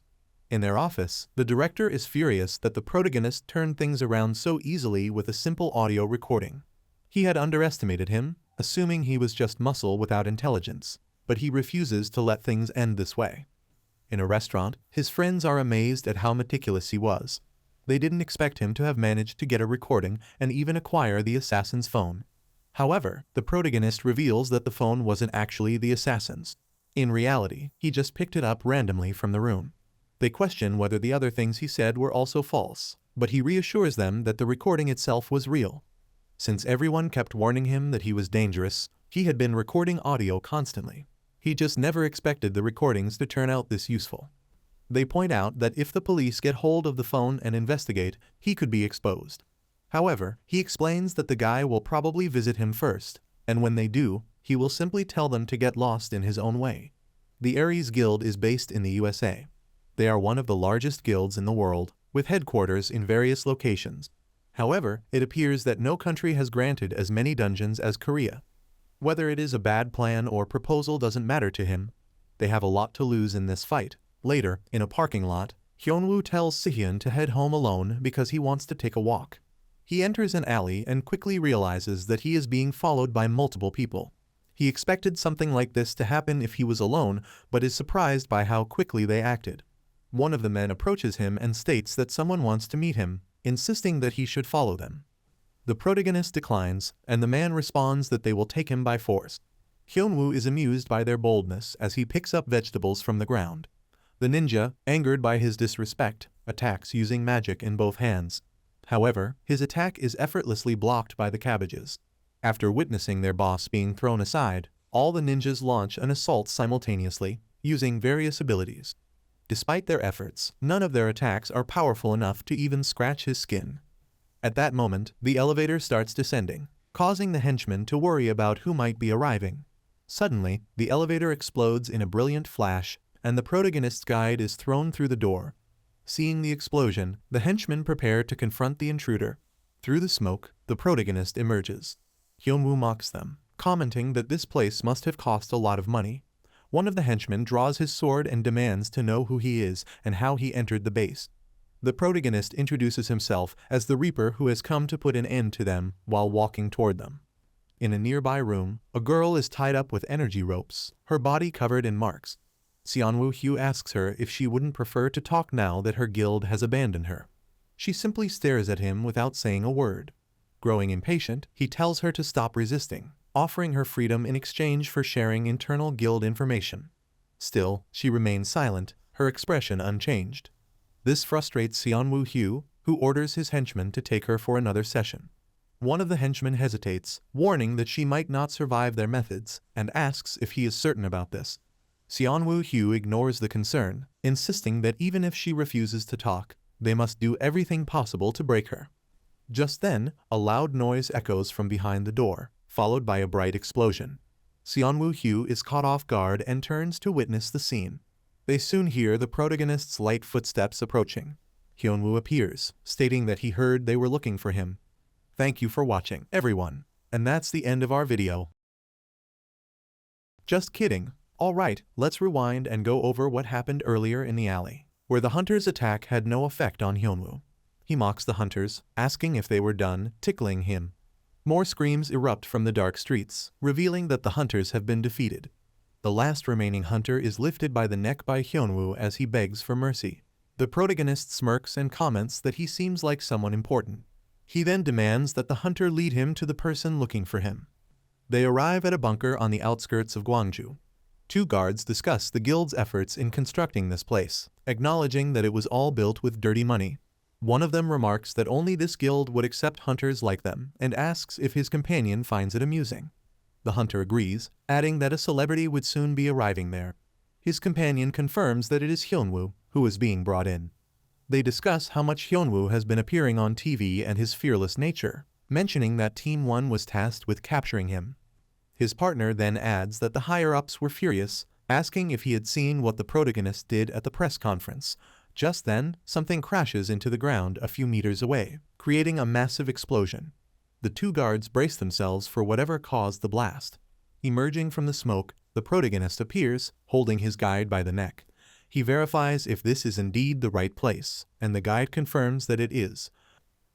A: In their office, the director is furious that the protagonist turned things around so easily with a simple audio recording. He had underestimated him, assuming he was just muscle without intelligence, but he refuses to let things end this way. In a restaurant, his friends are amazed at how meticulous he was. They didn't expect him to have managed to get a recording and even acquire the assassin's phone. However, the protagonist reveals that the phone wasn't actually the assassin's. In reality, he just picked it up randomly from the room. They question whether the other things he said were also false, but he reassures them that the recording itself was real. Since everyone kept warning him that he was dangerous, he had been recording audio constantly. He just never expected the recordings to turn out this useful. They point out that if the police get hold of the phone and investigate, he could be exposed. However, he explains that the guy will probably visit him first, and when they do, he will simply tell them to get lost in his own way. The Ares Guild is based in the USA. They are one of the largest guilds in the world, with headquarters in various locations. However, it appears that no country has granted as many dungeons as Korea. Whether it is a bad plan or proposal doesn't matter to him. They have a lot to lose in this fight. Later, in a parking lot, HyeonWoo tells Sihyun to head home alone because he wants to take a walk. He enters an alley and quickly realizes that he is being followed by multiple people. He expected something like this to happen if he was alone, but is surprised by how quickly they acted. One of the men approaches him and states that someone wants to meet him, insisting that he should follow them. The protagonist declines, and the man responds that they will take him by force. HyeonWoo is amused by their boldness as he picks up vegetables from the ground. The ninja, angered by his disrespect, attacks using magic in both hands. However, his attack is effortlessly blocked by the cabbages. After witnessing their boss being thrown aside, all the ninjas launch an assault simultaneously, using various abilities. Despite their efforts, none of their attacks are powerful enough to even scratch his skin. At that moment, the elevator starts descending, causing the henchmen to worry about who might be arriving. Suddenly, the elevator explodes in a brilliant flash, and the protagonist's guide is thrown through the door. Seeing the explosion, the henchmen prepare to confront the intruder. Through the smoke, the protagonist emerges. HyeonWoo mocks them, commenting that this place must have cost a lot of money. One of the henchmen draws his sword and demands to know who he is and how he entered the base. The protagonist introduces himself as the Reaper who has come to put an end to them while walking toward them. In a nearby room, a girl is tied up with energy ropes, her body covered in marks. HyeonWoo asks her if she wouldn't prefer to talk now that her guild has abandoned her. She simply stares at him without saying a word. Growing impatient, he tells her to stop resisting, offering her freedom in exchange for sharing internal guild information. Still, she remains silent, her expression unchanged. This frustrates HyeonWoo, who orders his henchmen to take her for another session. One of the henchmen hesitates, warning that she might not survive their methods, and asks if he is certain about this. HyeonWoo ignores the concern, insisting that even if she refuses to talk, they must do everything possible to break her. Just then, a loud noise echoes from behind the door, followed by a bright explosion. HyeonWoo is caught off guard and turns to witness the scene. They soon hear the protagonist's light footsteps approaching. HyeonWoo appears, stating that he heard they were looking for him. Thank you for watching, everyone. And that's the end of our video. Just kidding. Alright, let's rewind and go over what happened earlier in the alley. where the hunter's attack had no effect on HyeonWoo. He mocks the hunters, asking if they were done tickling him. More screams erupt from the dark streets, revealing that the hunters have been defeated. The last remaining hunter is lifted by the neck by HyeonWoo as he begs for mercy. The protagonist smirks and comments that he seems like someone important. He then demands that the hunter lead him to the person looking for him. They arrive at a bunker on the outskirts of Gwangju. Two guards discuss the guild's efforts in constructing this place, acknowledging that it was all built with dirty money. One of them remarks that only this guild would accept hunters like them and asks if his companion finds it amusing. The hunter agrees, adding that a celebrity would soon be arriving there. His companion confirms that it is HyeonWoo who is being brought in. They discuss how much HyeonWoo has been appearing on TV and his fearless nature, mentioning that Team 1 was tasked with capturing him. His partner then adds that the higher-ups were furious, asking if he had seen what the protagonist did at the press conference. Just then, something crashes into the ground a few meters away, creating a massive explosion. The two guards brace themselves for whatever caused the blast. Emerging from the smoke, the protagonist appears, holding his guide by the neck. He verifies if this is indeed the right place, and the guide confirms that it is.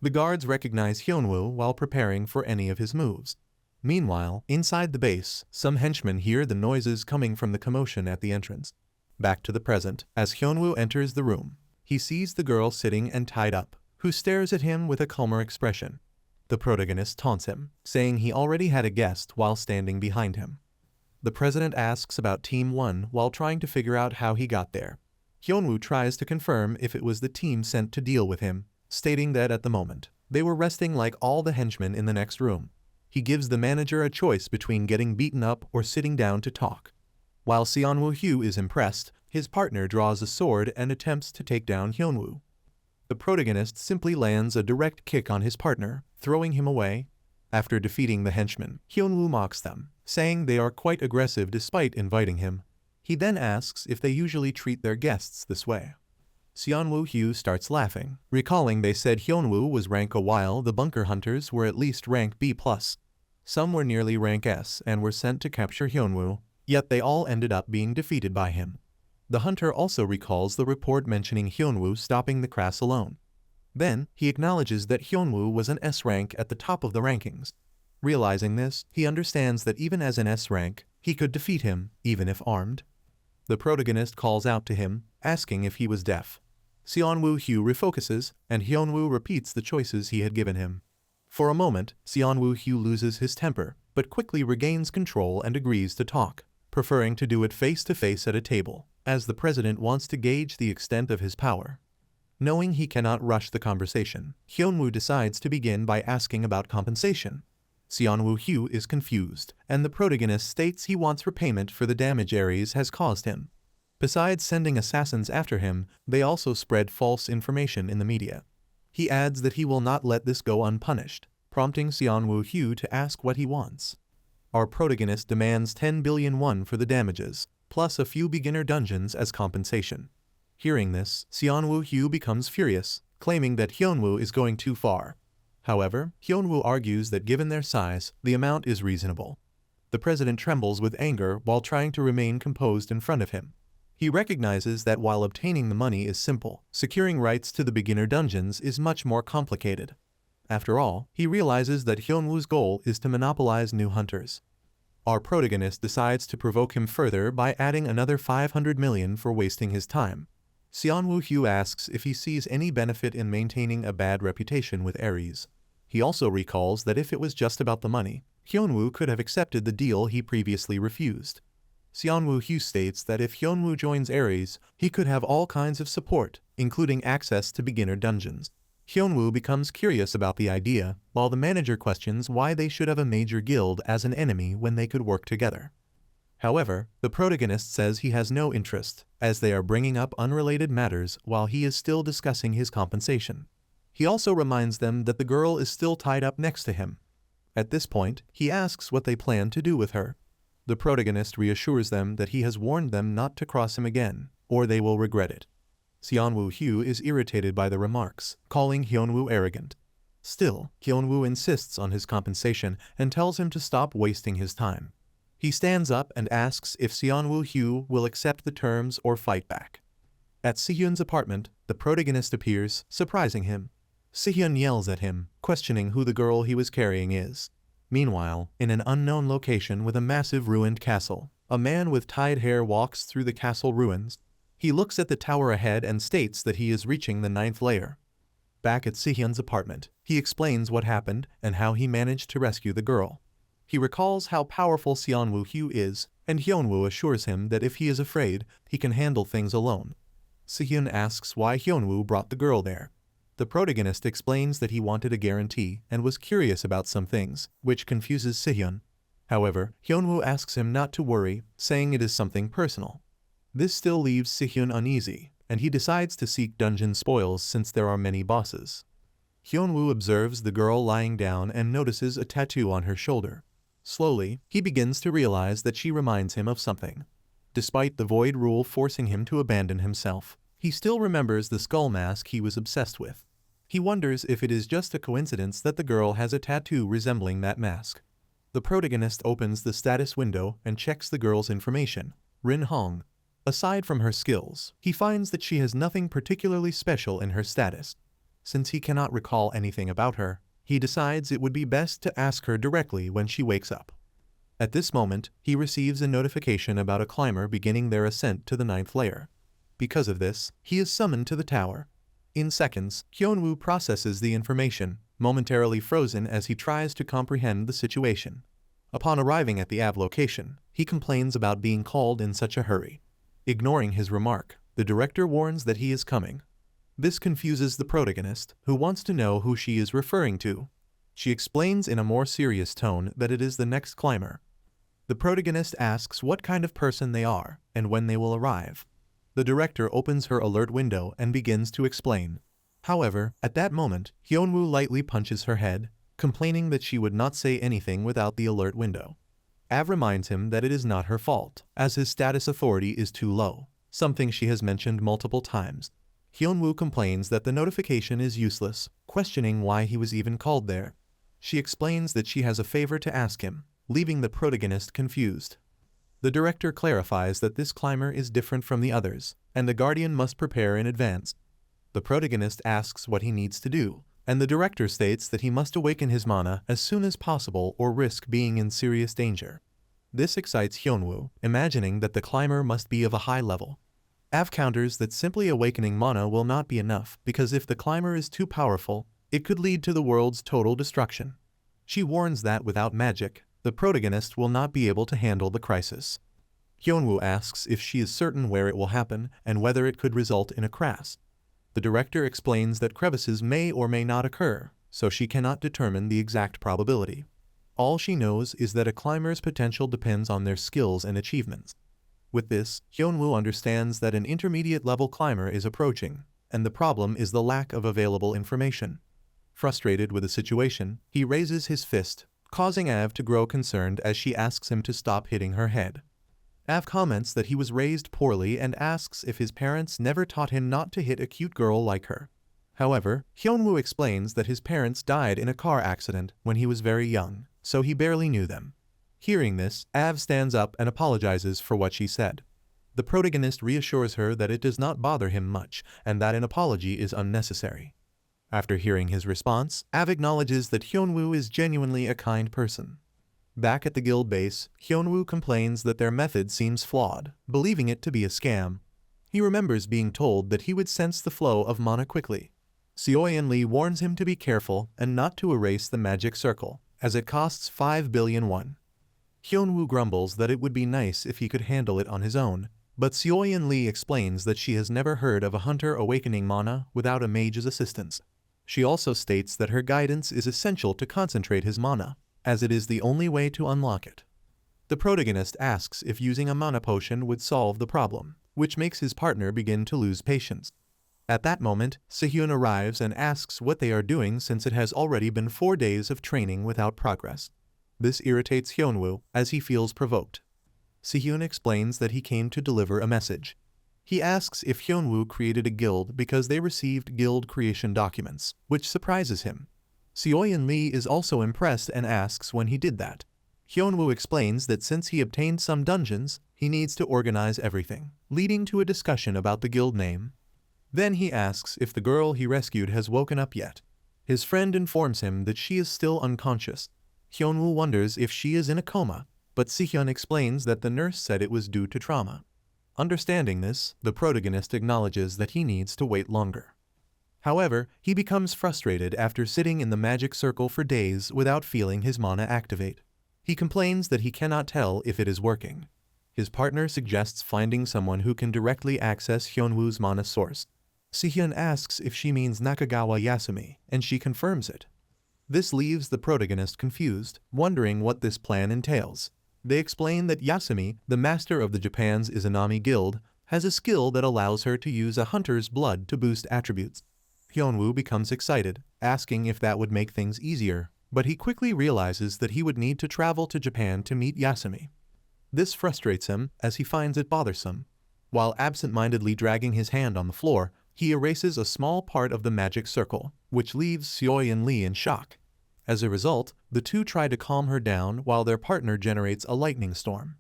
A: The guards recognize HyeonWoo while preparing for any of his moves. Meanwhile, inside the base, some henchmen hear the noises coming from the commotion at the entrance. Back to the present, as HyeonWoo enters the room, he sees the girl sitting and tied up, who stares at him with a calmer expression. The protagonist taunts him, saying he already had a guest while standing behind him. The president asks about Team 1 while trying to figure out how he got there. HyeonWoo tries to confirm if it was the team sent to deal with him, stating that at the moment, they were resting like all the henchmen in the next room. He gives the manager a choice between getting beaten up or sitting down to talk. While HyeonWoo is impressed, his partner draws a sword and attempts to take down HyeonWoo. The protagonist simply lands a direct kick on his partner, throwing him away. After defeating the henchmen, HyeonWoo mocks them, saying they are quite aggressive despite inviting him. He then asks if they usually treat their guests this way. HyeonWoo starts laughing, recalling they said HyeonWoo was rank A while the bunker hunters were at least rank B+. Some were nearly rank S and were sent to capture HyeonWoo, yet they all ended up being defeated by him. The hunter also recalls the report mentioning HyeonWoo stopping the crass alone. Then, he acknowledges that HyeonWoo was an S rank at the top of the rankings. Realizing this, he understands that even as an S rank, he could defeat him, even if armed. The protagonist calls out to him, asking if he was deaf. HyeonWoo refocuses, and HyeonWoo repeats the choices he had given him. For a moment, HyeonWoo loses his temper, but quickly regains control and agrees to talk, preferring to do it face-to-face at a table, as the president wants to gauge the extent of his power. Knowing he cannot rush the conversation, HyeonWoo decides to begin by asking about compensation. HyeonWoo is confused, and the protagonist states he wants repayment for the damage Ares has caused him. Besides sending assassins after him, they also spread false information in the media. He adds that he will not let this go unpunished, prompting HyeonWoo to ask what he wants. Our protagonist demands 10 billion won for the damages, plus a few beginner dungeons as compensation. Hearing this, HyeonWoo becomes furious, claiming that HyeonWoo is going too far. However, HyeonWoo argues that given their size, the amount is reasonable. The president trembles with anger while trying to remain composed in front of him. He recognizes that while obtaining the money is simple, securing rights to the beginner dungeons is much more complicated. After all, he realizes that HyeonWoo's goal is to monopolize new hunters. Our protagonist decides to provoke him further by adding another 500 million for wasting his time. HyeonWoo asks if he sees any benefit in maintaining a bad reputation with Ares. He also recalls that if it was just about the money, HyeonWoo could have accepted the deal he previously refused. HyeonWoo states that if HyeonWoo joins Ares, he could have all kinds of support, including access to beginner dungeons. HyeonWoo becomes curious about the idea, while the manager questions why they should have a major guild as an enemy when they could work together. However, the protagonist says he has no interest, as they are bringing up unrelated matters while he is still discussing his compensation. He also reminds them that the girl is still tied up next to him. At this point, he asks what they plan to do with her. The protagonist reassures them that he has warned them not to cross him again, or they will regret it. HyeonWoo is irritated by the remarks, calling HyeonWoo arrogant. Still, HyeonWoo insists on his compensation and tells him to stop wasting his time. He stands up and asks if HyeonWoo will accept the terms or fight back. At Sihyun's apartment, the protagonist appears, surprising him. Sihyun yells at him, questioning who the girl he was carrying is. Meanwhile, in an unknown location with a massive ruined castle, a man with tied hair walks through the castle ruins. He looks at the tower ahead and states that he is reaching the 9th layer. Back at Sihyun's apartment, he explains what happened and how he managed to rescue the girl. He recalls how powerful HyeonWoo is, and HyeonWoo assures him that if he is afraid, he can handle things alone. Sihyun asks why HyeonWoo brought the girl there. The protagonist explains that he wanted a guarantee and was curious about some things, which confuses Sihyun. However, HyeonWoo asks him not to worry, saying it is something personal. This still leaves Sihyun uneasy, and he decides to seek dungeon spoils since there are many bosses. HyeonWoo observes the girl lying down and notices a tattoo on her shoulder. Slowly, he begins to realize that she reminds him of something. Despite the void rule forcing him to abandon himself, he still remembers the skull mask he was obsessed with. He wonders if it is just a coincidence that the girl has a tattoo resembling that mask. The protagonist opens the status window and checks the girl's information, Rin Hong. Aside from her skills, he finds that she has nothing particularly special in her status. Since he cannot recall anything about her, he decides it would be best to ask her directly when she wakes up. At this moment, he receives a notification about a climber beginning their ascent to the 9th layer. Because of this, he is summoned to the tower. In seconds, HyeonWoo processes the information, momentarily frozen as he tries to comprehend the situation. Upon arriving at the AV location, he complains about being called in such a hurry. Ignoring his remark, the director warns that he is coming. This confuses the protagonist, who wants to know who she is referring to. She explains in a more serious tone that it is the next climber. The protagonist asks what kind of person they are and when they will arrive. The director opens her alert window and begins to explain. However, at that moment, HyeonWoo lightly punches her head, complaining that she would not say anything without the alert window. Av reminds him that it is not her fault, as his status authority is too low, something she has mentioned multiple times. HyeonWoo complains that the notification is useless, questioning why he was even called there. She explains that she has a favor to ask him, leaving the protagonist confused. The director clarifies that this climber is different from the others, and the guardian must prepare in advance. The protagonist asks what he needs to do, and the director states that he must awaken his mana as soon as possible or risk being in serious danger. This excites HyeonWoo, imagining that the climber must be of a high level. Av counters that simply awakening mana will not be enough because if the climber is too powerful, it could lead to the world's total destruction. She warns that without magic, the protagonist will not be able to handle the crisis. HyeonWoo asks if she is certain where it will happen and whether it could result in a crash. The director explains that crevices may or may not occur, so she cannot determine the exact probability. All she knows is that a climber's potential depends on their skills and achievements. With this, HyeonWoo understands that an intermediate-level climber is approaching, and the problem is the lack of available information. Frustrated with the situation, he raises his fist, causing Av to grow concerned as she asks him to stop hitting her head. Av comments that he was raised poorly and asks if his parents never taught him not to hit a cute girl like her. However, HyeonWoo explains that his parents died in a car accident when he was very young, so he barely knew them. Hearing this, Av stands up and apologizes for what she said. The protagonist reassures her that it does not bother him much and that an apology is unnecessary. After hearing his response, Av acknowledges that HyeonWoo is genuinely a kind person. Back at the guild base, HyeonWoo complains that their method seems flawed, believing it to be a scam. He remembers being told that he would sense the flow of mana quickly. Seo-Yeon-Lee warns him to be careful and not to erase the magic circle, as it costs 5 billion won. HyeonWoo grumbles that it would be nice if he could handle it on his own, but Seo-Yeon-Lee explains that she has never heard of a hunter awakening mana without a mage's assistance. She also states that her guidance is essential to concentrate his mana, as it is the only way to unlock it. The protagonist asks if using a mana potion would solve the problem, which makes his partner begin to lose patience. At that moment, Sihyun arrives and asks what they are doing since it has already been 4 days of training without progress. This irritates HyeonWoo as he feels provoked. Sihyun explains that he came to deliver a message. He asks if HyeonWoo created a guild because they received guild creation documents, which surprises him. Seo-Yeon-Lee is also impressed and asks when he did that. HyeonWoo explains that since he obtained some dungeons, he needs to organize everything, leading to a discussion about the guild name. Then he asks if the girl he rescued has woken up yet. His friend informs him that she is still unconscious. HyeonWoo wonders if she is in a coma, but Sihyun explains that the nurse said it was due to trauma. Understanding this, the protagonist acknowledges that he needs to wait longer. However, he becomes frustrated after sitting in the magic circle for days without feeling his mana activate. He complains that he cannot tell if it is working. His partner suggests finding someone who can directly access HyeonWoo's mana source. Sihyun asks if she means Nakagawa Yasumi, and she confirms it. This leaves the protagonist confused, wondering what this plan entails. They explain that Yasumi, the master of the Japan's Izanami Guild, has a skill that allows her to use a hunter's blood to boost attributes. HyeonWoo becomes excited, asking if that would make things easier, but he quickly realizes that he would need to travel to Japan to meet Yasumi. This frustrates him, as he finds it bothersome. While absent-mindedly dragging his hand on the floor, he erases a small part of the magic circle, which leaves Seoyeon Lee in shock. As a result, the two try to calm her down while their partner generates a lightning storm.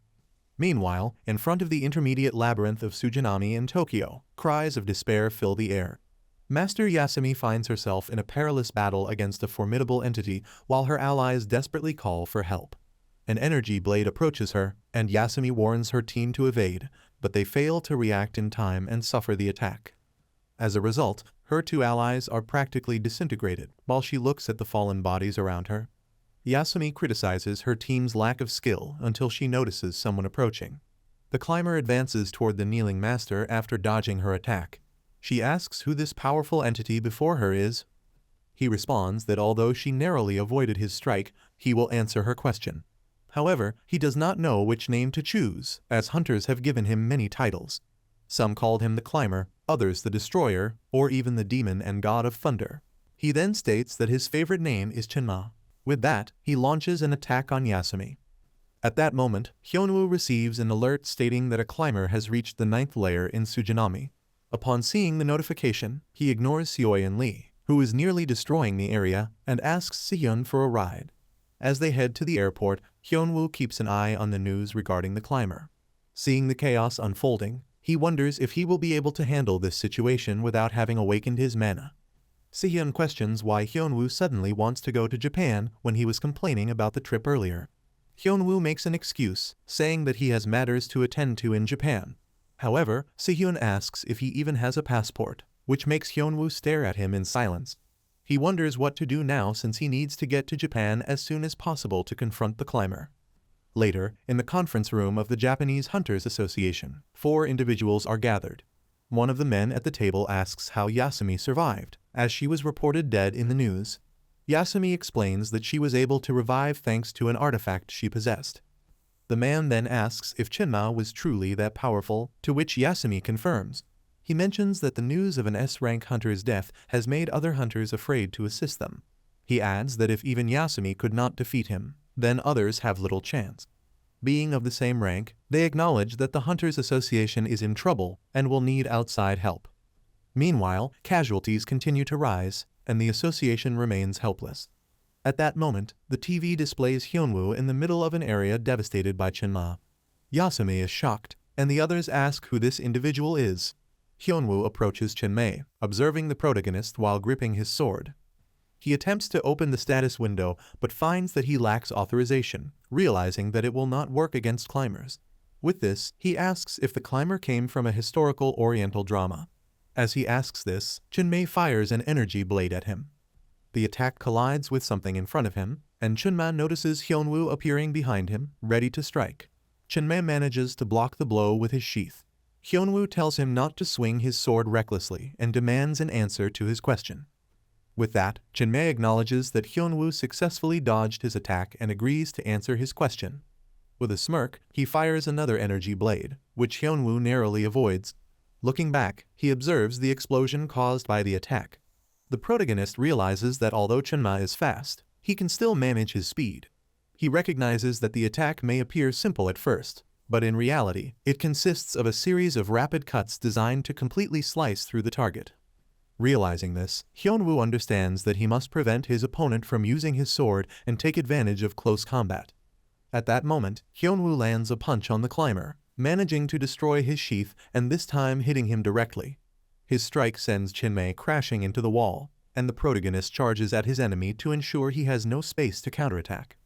A: Meanwhile, in front of the intermediate labyrinth of Sujinami in Tokyo, cries of despair fill the air. Master Yasumi finds herself in a perilous battle against a formidable entity while her allies desperately call for help. An energy blade approaches her, and Yasumi warns her team to evade, but they fail to react in time and suffer the attack. As a result, her two allies are practically disintegrated while she looks at the fallen bodies around her. Yasumi criticizes her team's lack of skill until she notices someone approaching. The climber advances toward the kneeling master after dodging her attack. She asks who this powerful entity before her is. He responds that although she narrowly avoided his strike, he will answer her question. However, he does not know which name to choose, as hunters have given him many titles. Some called him the Climber, others the Destroyer, or even the Demon and God of Thunder. He then states that his favorite name is Chenma. With that, he launches an attack on Yasumi. At that moment, HyeonWoo receives an alert stating that a climber has reached the 9th layer in Sujinami. Upon seeing the notification, he ignores Seoyeon Lee, who is nearly destroying the area, and asks Sihyun for a ride. As they head to the airport, HyeonWoo keeps an eye on the news regarding the climber. Seeing the chaos unfolding, he wonders if he will be able to handle this situation without having awakened his mana. Sihyun questions why HyeonWoo suddenly wants to go to Japan when he was complaining about the trip earlier. HyeonWoo makes an excuse, saying that he has matters to attend to in Japan. However, Sihyun asks if he even has a passport, which makes HyeonWoo stare at him in silence. He wonders what to do now since he needs to get to Japan as soon as possible to confront the climber. Later, in the conference room of the Japanese Hunters Association, 4 individuals are gathered. One of the men at the table asks how Yasumi survived, as she was reported dead in the news. Yasumi explains that she was able to revive thanks to an artifact she possessed. The man then asks if Chenma was truly that powerful, to which Yasumi confirms. He mentions that the news of an S-rank hunter's death has made other hunters afraid to assist them. He adds that if even Yasumi could not defeat him, then others have little chance. Being of the same rank, they acknowledge that the Hunters Association is in trouble and will need outside help. Meanwhile, casualties continue to rise, and the association remains helpless. At that moment, the TV displays HyeonWoo in the middle of an area devastated by Chenma. Yasumi is shocked, and the others ask who this individual is. HyeonWoo approaches Chenmei, observing the protagonist while gripping his sword. He attempts to open the status window, but finds that he lacks authorization, realizing that it will not work against climbers. With this, he asks if the climber came from a historical Oriental drama. As he asks this, Chenmei fires an energy blade at him. The attack collides with something in front of him, and Chenma notices HyeonWoo appearing behind him, ready to strike. Chenmei manages to block the blow with his sheath. HyeonWoo tells him not to swing his sword recklessly and demands an answer to his question. With that, Chenmei acknowledges that HyeonWoo successfully dodged his attack and agrees to answer his question. With a smirk, he fires another energy blade, which HyeonWoo narrowly avoids. Looking back, he observes the explosion caused by the attack. The protagonist realizes that although Chenma is fast, he can still manage his speed. He recognizes that the attack may appear simple at first, but in reality, it consists of a series of rapid cuts designed to completely slice through the target. Realizing this, HyeonWoo understands that he must prevent his opponent from using his sword and take advantage of close combat. At that moment, HyeonWoo lands a punch on the climber, managing to destroy his sheath and this time hitting him directly. His strike sends Chinmay crashing into the wall, and the protagonist charges at his enemy to ensure he has no space to counterattack.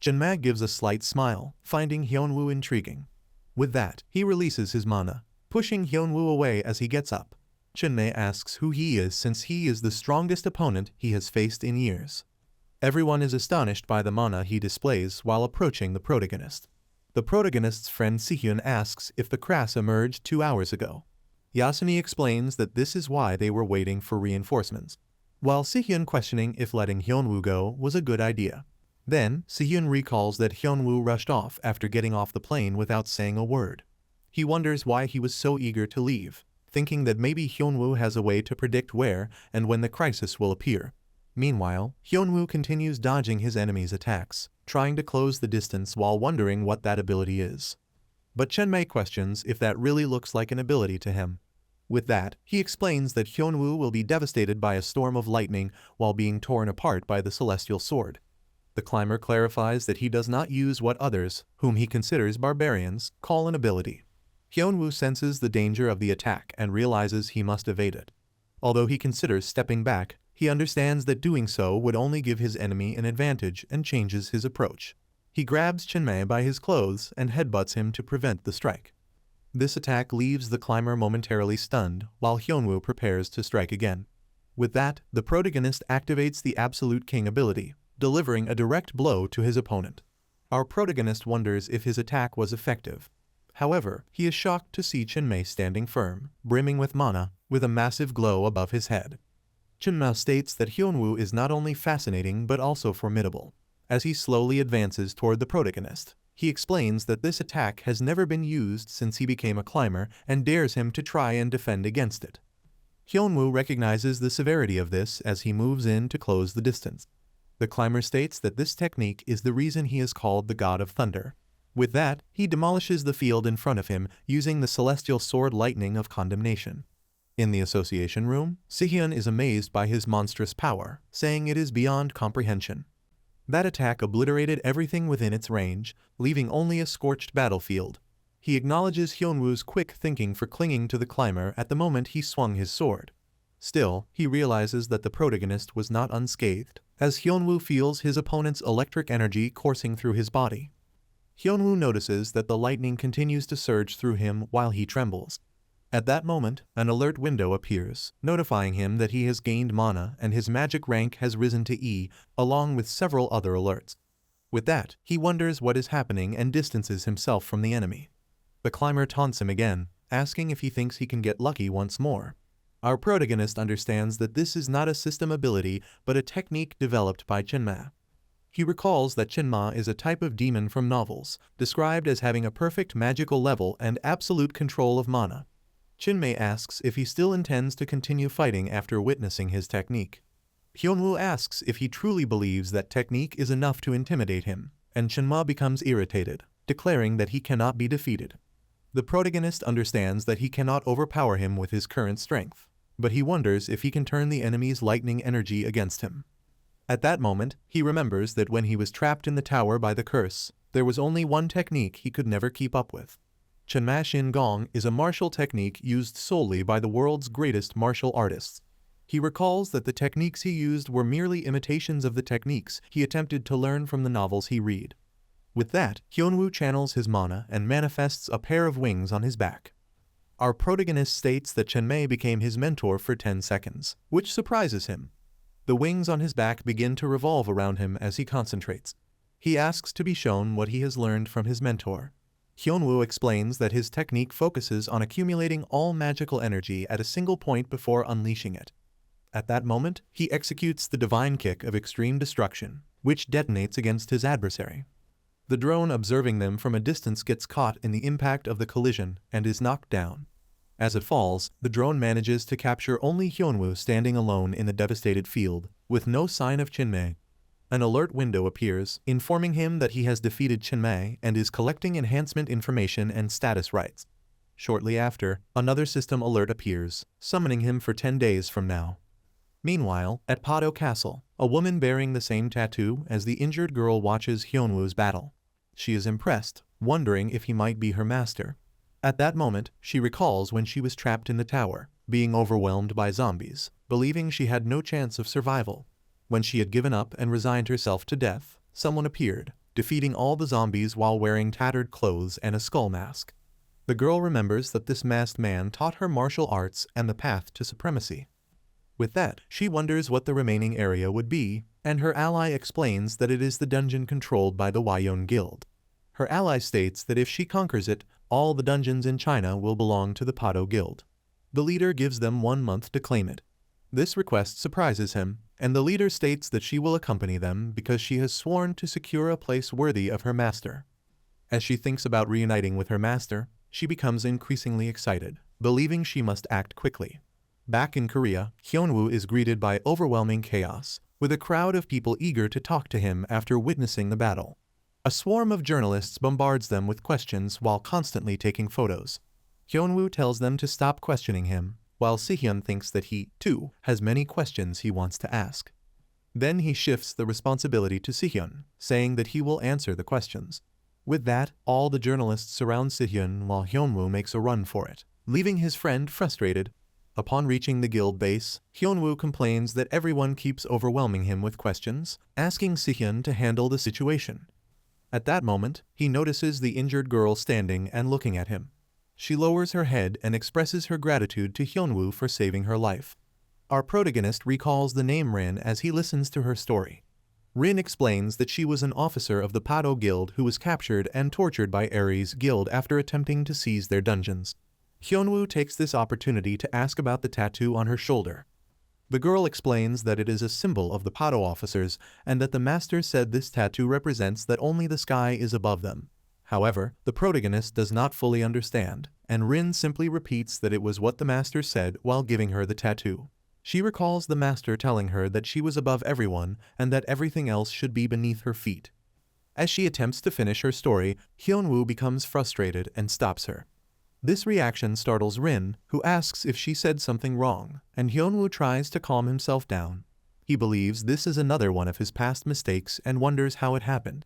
A: Chinmay gives a slight smile, finding HyeonWoo intriguing. With that, he releases his mana, pushing HyeonWoo away as he gets up. Chinmay asks who he is since he is the strongest opponent he has faced in years. Everyone is astonished by the mana he displays while approaching the protagonist. The protagonist's friend Sihyun asks if the crash emerged 2 hours ago. Yasuni explains that this is why they were waiting for reinforcements, while Sihyun questioning if letting HyeonWoo go was a good idea. Then, Sihyun recalls that HyeonWoo rushed off after getting off the plane without saying a word. He wonders why he was so eager to leave, thinking that maybe HyeonWoo has a way to predict where and when the crisis will appear. Meanwhile, HyeonWoo continues dodging his enemy's attacks, trying to close the distance while wondering what that ability is. But Chinmay questions if that really looks like an ability to him. With that, he explains that HyeonWoo will be devastated by a storm of lightning while being torn apart by the celestial sword. The climber clarifies that he does not use what others, whom he considers barbarians, call an ability. HyeonWoo senses the danger of the attack and realizes he must evade it. Although he considers stepping back, he understands that doing so would only give his enemy an advantage and changes his approach. He grabs Chinmay by his clothes and headbutts him to prevent the strike. This attack leaves the climber momentarily stunned while HyeonWoo prepares to strike again. With that, the protagonist activates the Absolute King ability, delivering a direct blow to his opponent. Our protagonist wonders if his attack was effective. However, he is shocked to see Chinmay standing firm, brimming with mana, with a massive glow above his head. Chinmay states that HyeonWoo is not only fascinating but also formidable. As he slowly advances toward the protagonist, he explains that this attack has never been used since he became a climber and dares him to try and defend against it. HyeonWoo recognizes the severity of this as he moves in to close the distance. The climber states that this technique is the reason he is called the God of Thunder. With that, he demolishes the field in front of him using the celestial sword lightning of condemnation. In the association room, Sihyun is amazed by his monstrous power, saying it is beyond comprehension. That attack obliterated everything within its range, leaving only a scorched battlefield. He acknowledges HyeonWoo's quick thinking for clinging to the climber at the moment he swung his sword. Still, he realizes that the protagonist was not unscathed, as HyeonWoo feels his opponent's electric energy coursing through his body. HyeonWoo notices that the lightning continues to surge through him while he trembles. At that moment, an alert window appears, notifying him that he has gained mana and his magic rank has risen to E, along with several other alerts. With that, he wonders what is happening and distances himself from the enemy. The climber taunts him again, asking if he thinks he can get lucky once more. Our protagonist understands that this is not a system ability but a technique developed by Chinmay. He recalls that Chinmay is a type of demon from novels, described as having a perfect magical level and absolute control of mana. Chinmay asks if he still intends to continue fighting after witnessing his technique. HyeonWoo asks if he truly believes that technique is enough to intimidate him, and Chinmay becomes irritated, declaring that he cannot be defeated. The protagonist understands that he cannot overpower him with his current strength, but he wonders if he can turn the enemy's lightning energy against him. At that moment, he remembers that when he was trapped in the tower by the curse, there was only one technique he could never keep up with. Chunma Shin Gong is a martial technique used solely by the world's greatest martial artists. He recalls that the techniques he used were merely imitations of the techniques he attempted to learn from the novels he read. With that, HyeonWoo channels his mana and manifests a pair of wings on his back. Our protagonist states that Chenmei became his mentor for 10 seconds, which surprises him. The wings on his back begin to revolve around him as he concentrates. He asks to be shown what he has learned from his mentor. HyeonWoo explains that his technique focuses on accumulating all magical energy at a single point before unleashing it. At that moment, he executes the divine kick of extreme destruction, which detonates against his adversary. The drone observing them from a distance gets caught in the impact of the collision and is knocked down. As it falls, the drone manages to capture only HyeonWoo standing alone in the devastated field, with no sign of Chinmei. An alert window appears, informing him that he has defeated Chinmei and is collecting enhancement information and status rights. Shortly after, another system alert appears, summoning him for 10 days from now. Meanwhile, at Pado Castle, a woman bearing the same tattoo as the injured girl watches HyeonWoo's battle. She is impressed, wondering if he might be her master. At that moment, she recalls when she was trapped in the tower, being overwhelmed by zombies, believing she had no chance of survival. When she had given up and resigned herself to death, someone appeared, defeating all the zombies while wearing tattered clothes and a skull mask. The girl remembers that this masked man taught her martial arts and the path to supremacy. With that, she wonders what the remaining area would be, and her ally explains that it is the dungeon controlled by the Hyeon Guild. Her ally states that if she conquers it, all the dungeons in China will belong to the Pado Guild. The leader gives them 1 month to claim it. This request surprises him, and the leader states that she will accompany them because she has sworn to secure a place worthy of her master. As she thinks about reuniting with her master, she becomes increasingly excited, believing she must act quickly. Back in Korea, HyeonWoo is greeted by overwhelming chaos, with a crowd of people eager to talk to him after witnessing the battle. A swarm of journalists bombards them with questions while constantly taking photos. HyeonWoo tells them to stop questioning him, while Sihyun thinks that he, too, has many questions he wants to ask. Then he shifts the responsibility to Sihyun, saying that he will answer the questions. With that, all the journalists surround Sihyun while HyeonWoo makes a run for it, leaving his friend frustrated. Upon reaching the guild base, HyeonWoo complains that everyone keeps overwhelming him with questions, asking Sihyun to handle the situation. At that moment, he notices the injured girl standing and looking at him. She lowers her head and expresses her gratitude to HyeonWoo for saving her life. Our protagonist recalls the name Rin as he listens to her story. Rin explains that she was an officer of the Pado Guild who was captured and tortured by Ares' guild after attempting to seize their dungeons. HyeonWoo takes this opportunity to ask about the tattoo on her shoulder. The girl explains that it is a symbol of the Pado officers and that the master said this tattoo represents that only the sky is above them. However, the protagonist does not fully understand, and Rin simply repeats that it was what the master said while giving her the tattoo. She recalls the master telling her that she was above everyone and that everything else should be beneath her feet. As she attempts to finish her story, HyeonWoo becomes frustrated and stops her. This reaction startles Rin, who asks if she said something wrong, and HyeonWoo tries to calm himself down. He believes this is another one of his past mistakes and wonders how it happened.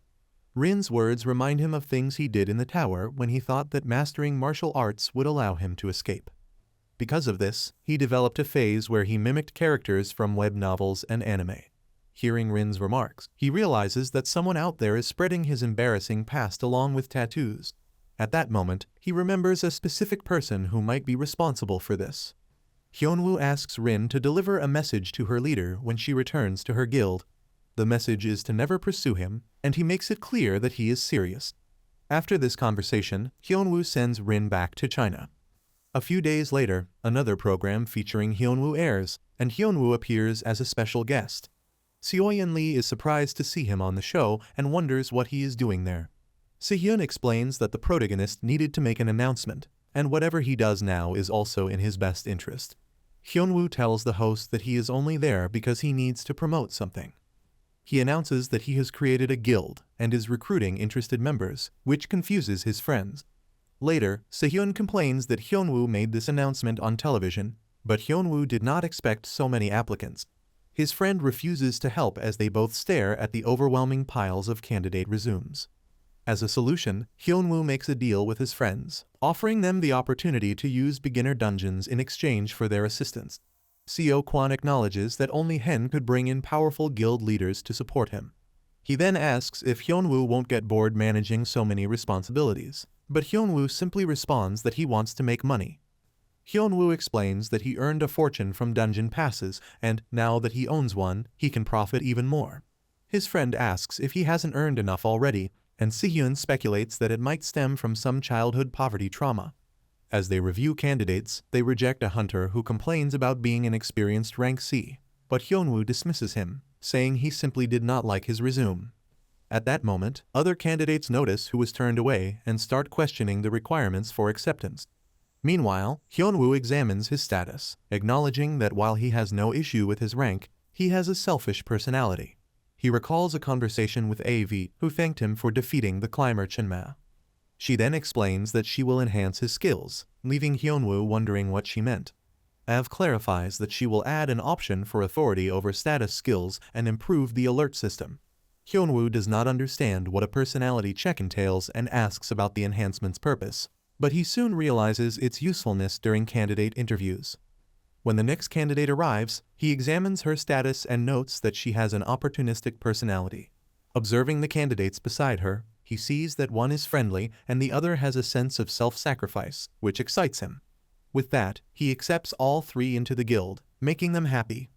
A: Rin's words remind him of things he did in the tower when he thought that mastering martial arts would allow him to escape. Because of this, he developed a phase where he mimicked characters from web novels and anime. Hearing Rin's remarks, he realizes that someone out there is spreading his embarrassing past along with tattoos. At that moment, he remembers a specific person who might be responsible for this. HyeonWoo asks Rin to deliver a message to her leader when she returns to her guild. The message is to never pursue him, and he makes it clear that he is serious. After this conversation, HyeonWoo sends Rin back to China. A few days later, another program featuring HyeonWoo airs, and HyeonWoo appears as a special guest. Seoyeon Lee is surprised to see him on the show and wonders what he is doing there. Sihyun explains that the protagonist needed to make an announcement, and whatever he does now is also in his best interest. HyeonWoo tells the host that he is only there because he needs to promote something. He announces that he has created a guild and is recruiting interested members, which confuses his friends. Later, Sihyun complains that HyeonWoo made this announcement on television, but HyeonWoo did not expect so many applicants. His friend refuses to help as they both stare at the overwhelming piles of candidate resumes. As a solution, HyeonWoo makes a deal with his friends, offering them the opportunity to use beginner dungeons in exchange for their assistance. Seo Kwon acknowledges that only Hen could bring in powerful guild leaders to support him. He then asks if HyeonWoo won't get bored managing so many responsibilities, but HyeonWoo simply responds that he wants to make money. HyeonWoo explains that he earned a fortune from dungeon passes, and now that he owns one, he can profit even more. His friend asks if he hasn't earned enough already, and Sihyun speculates that it might stem from some childhood poverty trauma. As they review candidates, they reject a hunter who complains about being an experienced rank C, but HyeonWoo dismisses him, saying he simply did not like his resume. At that moment, other candidates notice who was turned away and start questioning the requirements for acceptance. Meanwhile, HyeonWoo examines his status, acknowledging that while he has no issue with his rank, he has a selfish personality. He recalls a conversation with AV, who thanked him for defeating the climber Chinma. She then explains that she will enhance his skills, leaving HyeonWoo wondering what she meant. Av clarifies that she will add an option for authority over status skills and improve the alert system. HyeonWoo does not understand what a personality check entails and asks about the enhancement's purpose, but he soon realizes its usefulness during candidate interviews. When the next candidate arrives, he examines her status and notes that she has an opportunistic personality. Observing the candidates beside her, he sees that one is friendly and the other has a sense of self-sacrifice, which excites him. With that, he accepts all three into the guild, making them happy.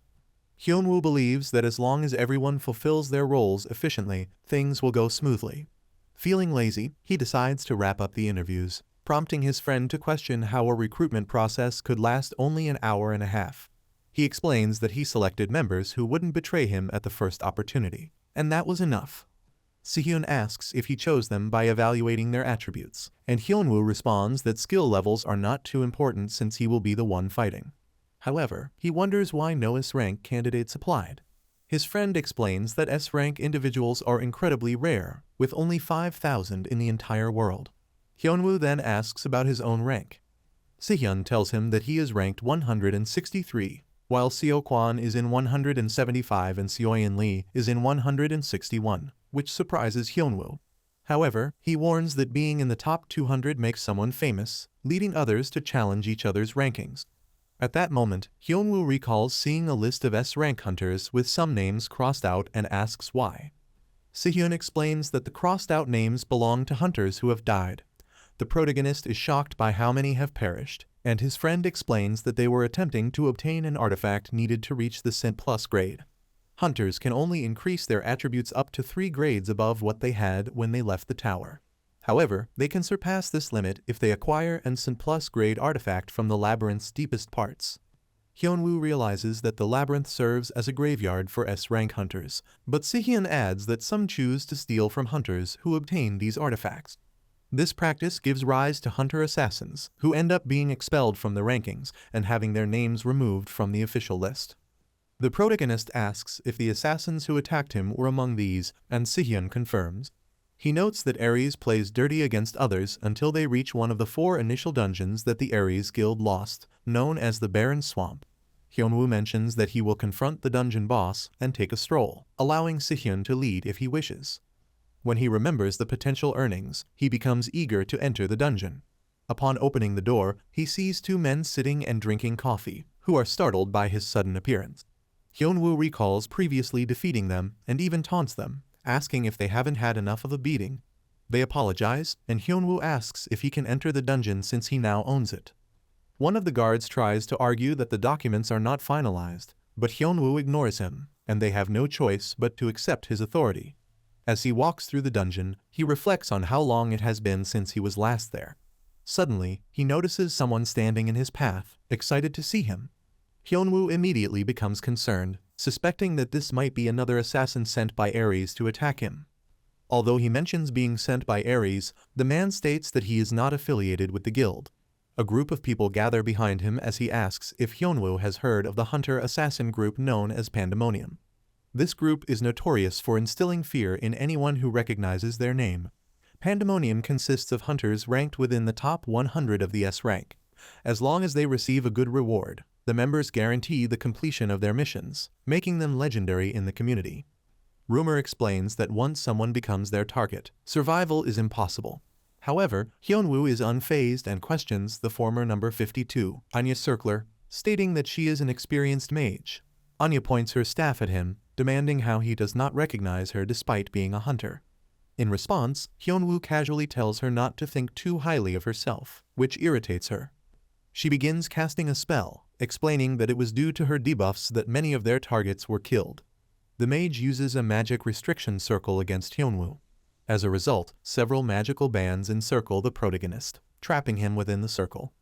A: HyeonWoo believes that as long as everyone fulfills their roles efficiently, things will go smoothly. Feeling lazy, he decides to wrap up the interviews, prompting his friend to question how a recruitment process could last only an hour and a half. He explains that he selected members who wouldn't betray him at the first opportunity, and that was enough. Sihyun asks if he chose them by evaluating their attributes, and HyeonWoo responds that skill levels are not too important since he will be the one fighting. However, he wonders why no S-rank candidates applied. His friend explains that S-rank individuals are incredibly rare, with only 5,000 in the entire world. HyeonWoo then asks about his own rank. Sihyun tells him that he is ranked 163, while Seo-kwan is in 175 and Seoyeon Lee is in 161, which surprises HyeonWoo. However, he warns that being in the top 200 makes someone famous, leading others to challenge each other's rankings. At that moment, HyeonWoo recalls seeing a list of S-rank hunters with some names crossed out and asks why. Sihyun explains that the crossed-out names belong to hunters who have died. The protagonist is shocked by how many have perished, and his friend explains that they were attempting to obtain an artifact needed to reach the Sint Plus grade. Hunters can only increase their attributes up to 3 grades above what they had when they left the tower. However, they can surpass this limit if they acquire an Sint Plus grade artifact from the labyrinth's deepest parts. HyeonWoo realizes that the labyrinth serves as a graveyard for S-rank hunters, but Sihyun adds that some choose to steal from hunters who obtain these artifacts. This practice gives rise to hunter assassins, who end up being expelled from the rankings and having their names removed from the official list. The protagonist asks if the assassins who attacked him were among these, and Sihyun confirms. He notes that Ares plays dirty against others until they reach one of the 4 initial dungeons that the Ares Guild lost, known as the Barren Swamp. HyeonWoo mentions that he will confront the dungeon boss and take a stroll, allowing Sihyun to lead if he wishes. When he remembers the potential earnings, he becomes eager to enter the dungeon. Upon opening the door, he sees 2 men sitting and drinking coffee, who are startled by his sudden appearance. HyeonWoo recalls previously defeating them and even taunts them, asking if they haven't had enough of a beating. They apologize, and HyeonWoo asks if he can enter the dungeon since he now owns it. One of the guards tries to argue that the documents are not finalized, but HyeonWoo ignores him, and they have no choice but to accept his authority. As he walks through the dungeon, he reflects on how long it has been since he was last there. Suddenly, he notices someone standing in his path, excited to see him. HyeonWoo immediately becomes concerned, suspecting that this might be another assassin sent by Ares to attack him. Although he mentions being sent by Ares, the man states that he is not affiliated with the guild. A group of people gather behind him as he asks if HyeonWoo has heard of the hunter-assassin group known as Pandemonium. This group is notorious for instilling fear in anyone who recognizes their name. Pandemonium consists of hunters ranked within the top 100 of the S rank. As long as they receive a good reward, the members guarantee the completion of their missions, making them legendary in the community. Rumor explains that once someone becomes their target, survival is impossible. However, HyeonWoo is unfazed and questions the former number 52, Anya Circler, stating that she is an experienced mage. Anya points her staff at him, demanding how he does not recognize her despite being a hunter. In response, HyeonWoo casually tells her not to think too highly of herself, which irritates her. She begins casting a spell, explaining that it was due to her debuffs that many of their targets were killed. The mage uses a magic restriction circle against HyeonWoo. As a result, several magical bands encircle the protagonist, trapping him within the circle.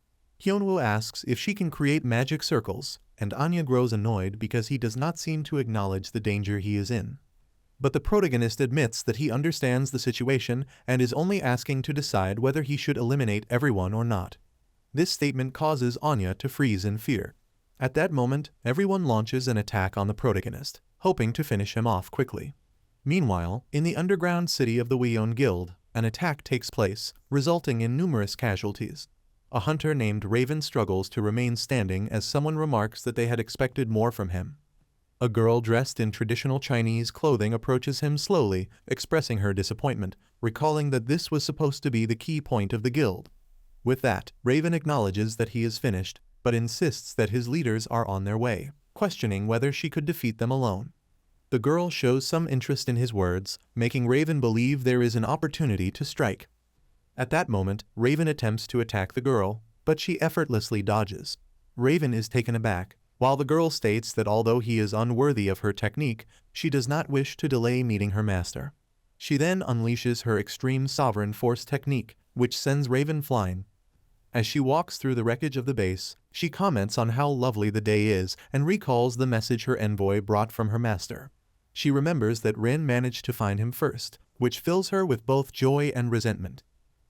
A: HyeonWoo asks if she can create magic circles, and Anya grows annoyed because he does not seem to acknowledge the danger he is in. But the protagonist admits that he understands the situation and is only asking to decide whether he should eliminate everyone or not. This statement causes Anya to freeze in fear. At that moment, everyone launches an attack on the protagonist, hoping to finish him off quickly. Meanwhile, in the underground city of the Wheeon Guild, an attack takes place, resulting in numerous casualties. A hunter named Raven struggles to remain standing as someone remarks that they had expected more from him. A girl dressed in traditional Chinese clothing approaches him slowly, expressing her disappointment, recalling that this was supposed to be the key point of the guild. With that, Raven acknowledges that he is finished, but insists that his leaders are on their way, questioning whether she could defeat them alone. The girl shows some interest in his words, making Raven believe there is an opportunity to strike. At that moment, Raven attempts to attack the girl, but she effortlessly dodges. Raven is taken aback, while the girl states that although he is unworthy of her technique, she does not wish to delay meeting her master. She then unleashes her extreme sovereign force technique, which sends Raven flying. As she walks through the wreckage of the base, she comments on how lovely the day is and recalls the message her envoy brought from her master. She remembers that Rin managed to find him first, which fills her with both joy and resentment.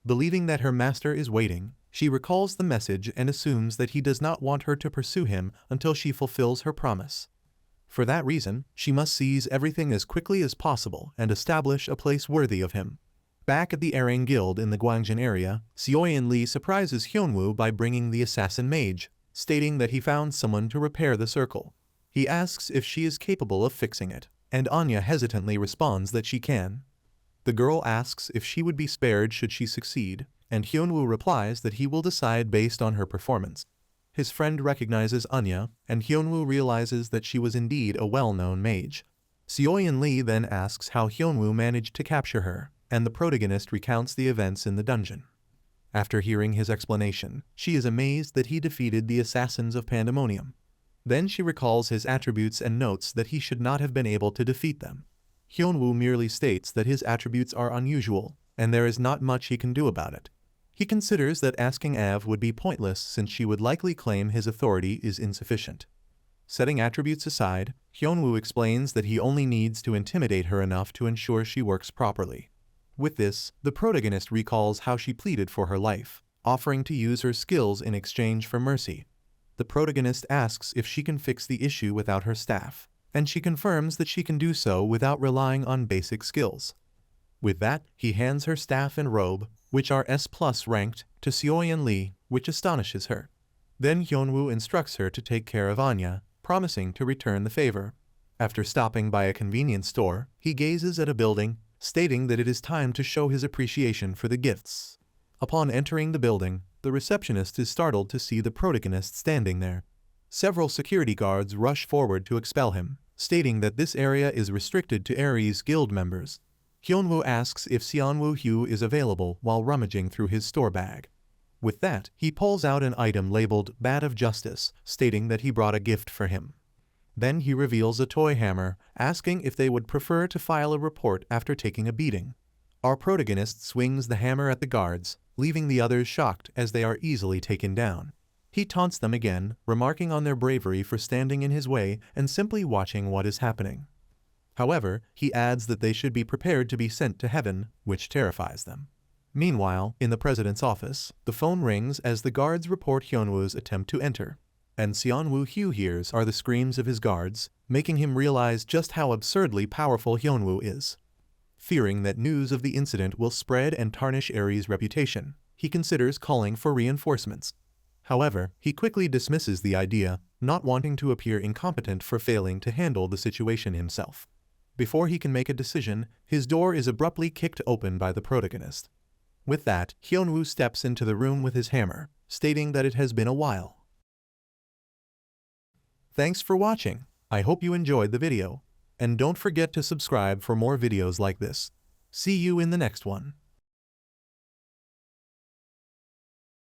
A: Believing that her master is waiting, she recalls the message and assumes that he does not want her to pursue him until she fulfills her promise. For that reason, she must seize everything as quickly as possible and establish a place worthy of him. Back at the Erang Guild in the Gwangjin area, Hyeon-Lee surprises HyeonWoo by bringing the assassin mage, stating that he found someone to repair the circle. He asks if she is capable of fixing it, and Anya hesitantly responds that she can. The girl asks if she would be spared should she succeed, and HyeonWoo replies that he will decide based on her performance. His friend recognizes Anya, and HyeonWoo realizes that she was indeed a well-known mage. Hyeon-Lee then asks how HyeonWoo managed to capture her, and the protagonist recounts the events in the dungeon. After hearing his explanation, she is amazed that he defeated the assassins of Pandemonium. Then she recalls his attributes and notes that he should not have been able to defeat them. HyeonWoo merely states that his attributes are unusual, and there is not much he can do about it. He considers that asking Av would be pointless since she would likely claim his authority is insufficient. Setting attributes aside, HyeonWoo explains that he only needs to intimidate her enough to ensure she works properly. With this, the protagonist recalls how she pleaded for her life, offering to use her skills in exchange for mercy. The protagonist asks if she can fix the issue without her staff, and she confirms that she can do so without relying on basic skills. With that, he hands her staff and robe, which are S+ ranked, to Hyeon-Lee, which astonishes her. Then HyeonWoo instructs her to take care of Anya, promising to return the favor. After stopping by a convenience store, he gazes at a building, stating that it is time to show his appreciation for the gifts. Upon entering the building, the receptionist is startled to see the protagonist standing there. Several security guards rush forward to expel him, stating that this area is restricted to Aries Guild members. HyeonWoo asks if Seonwoo Hugh is available while rummaging through his store bag. With that, he pulls out an item labeled Bat of Justice, stating that he brought a gift for him. Then he reveals a toy hammer, asking if they would prefer to file a report after taking a beating. Our protagonist swings the hammer at the guards, leaving the others shocked as they are easily taken down. He taunts them again, remarking on their bravery for standing in his way and simply watching what is happening. However, he adds that they should be prepared to be sent to heaven, which terrifies them. Meanwhile, in the president's office, the phone rings as the guards report HyeonWoo's attempt to enter, and Seonwoo Hugh hears are the screams of his guards, making him realize just how absurdly powerful HyeonWoo is. Fearing that news of the incident will spread and tarnish Aries' reputation, he considers calling for reinforcements. However, he quickly dismisses the idea, not wanting to appear incompetent for failing to handle the situation himself. Before he can make a decision, his door is abruptly kicked open by the protagonist. With that, HyeonWoo steps into the room with his hammer, stating that it has been a while. Thanks for watching. I hope you enjoyed the video. And don't forget to subscribe for more videos like this. See you in the next one.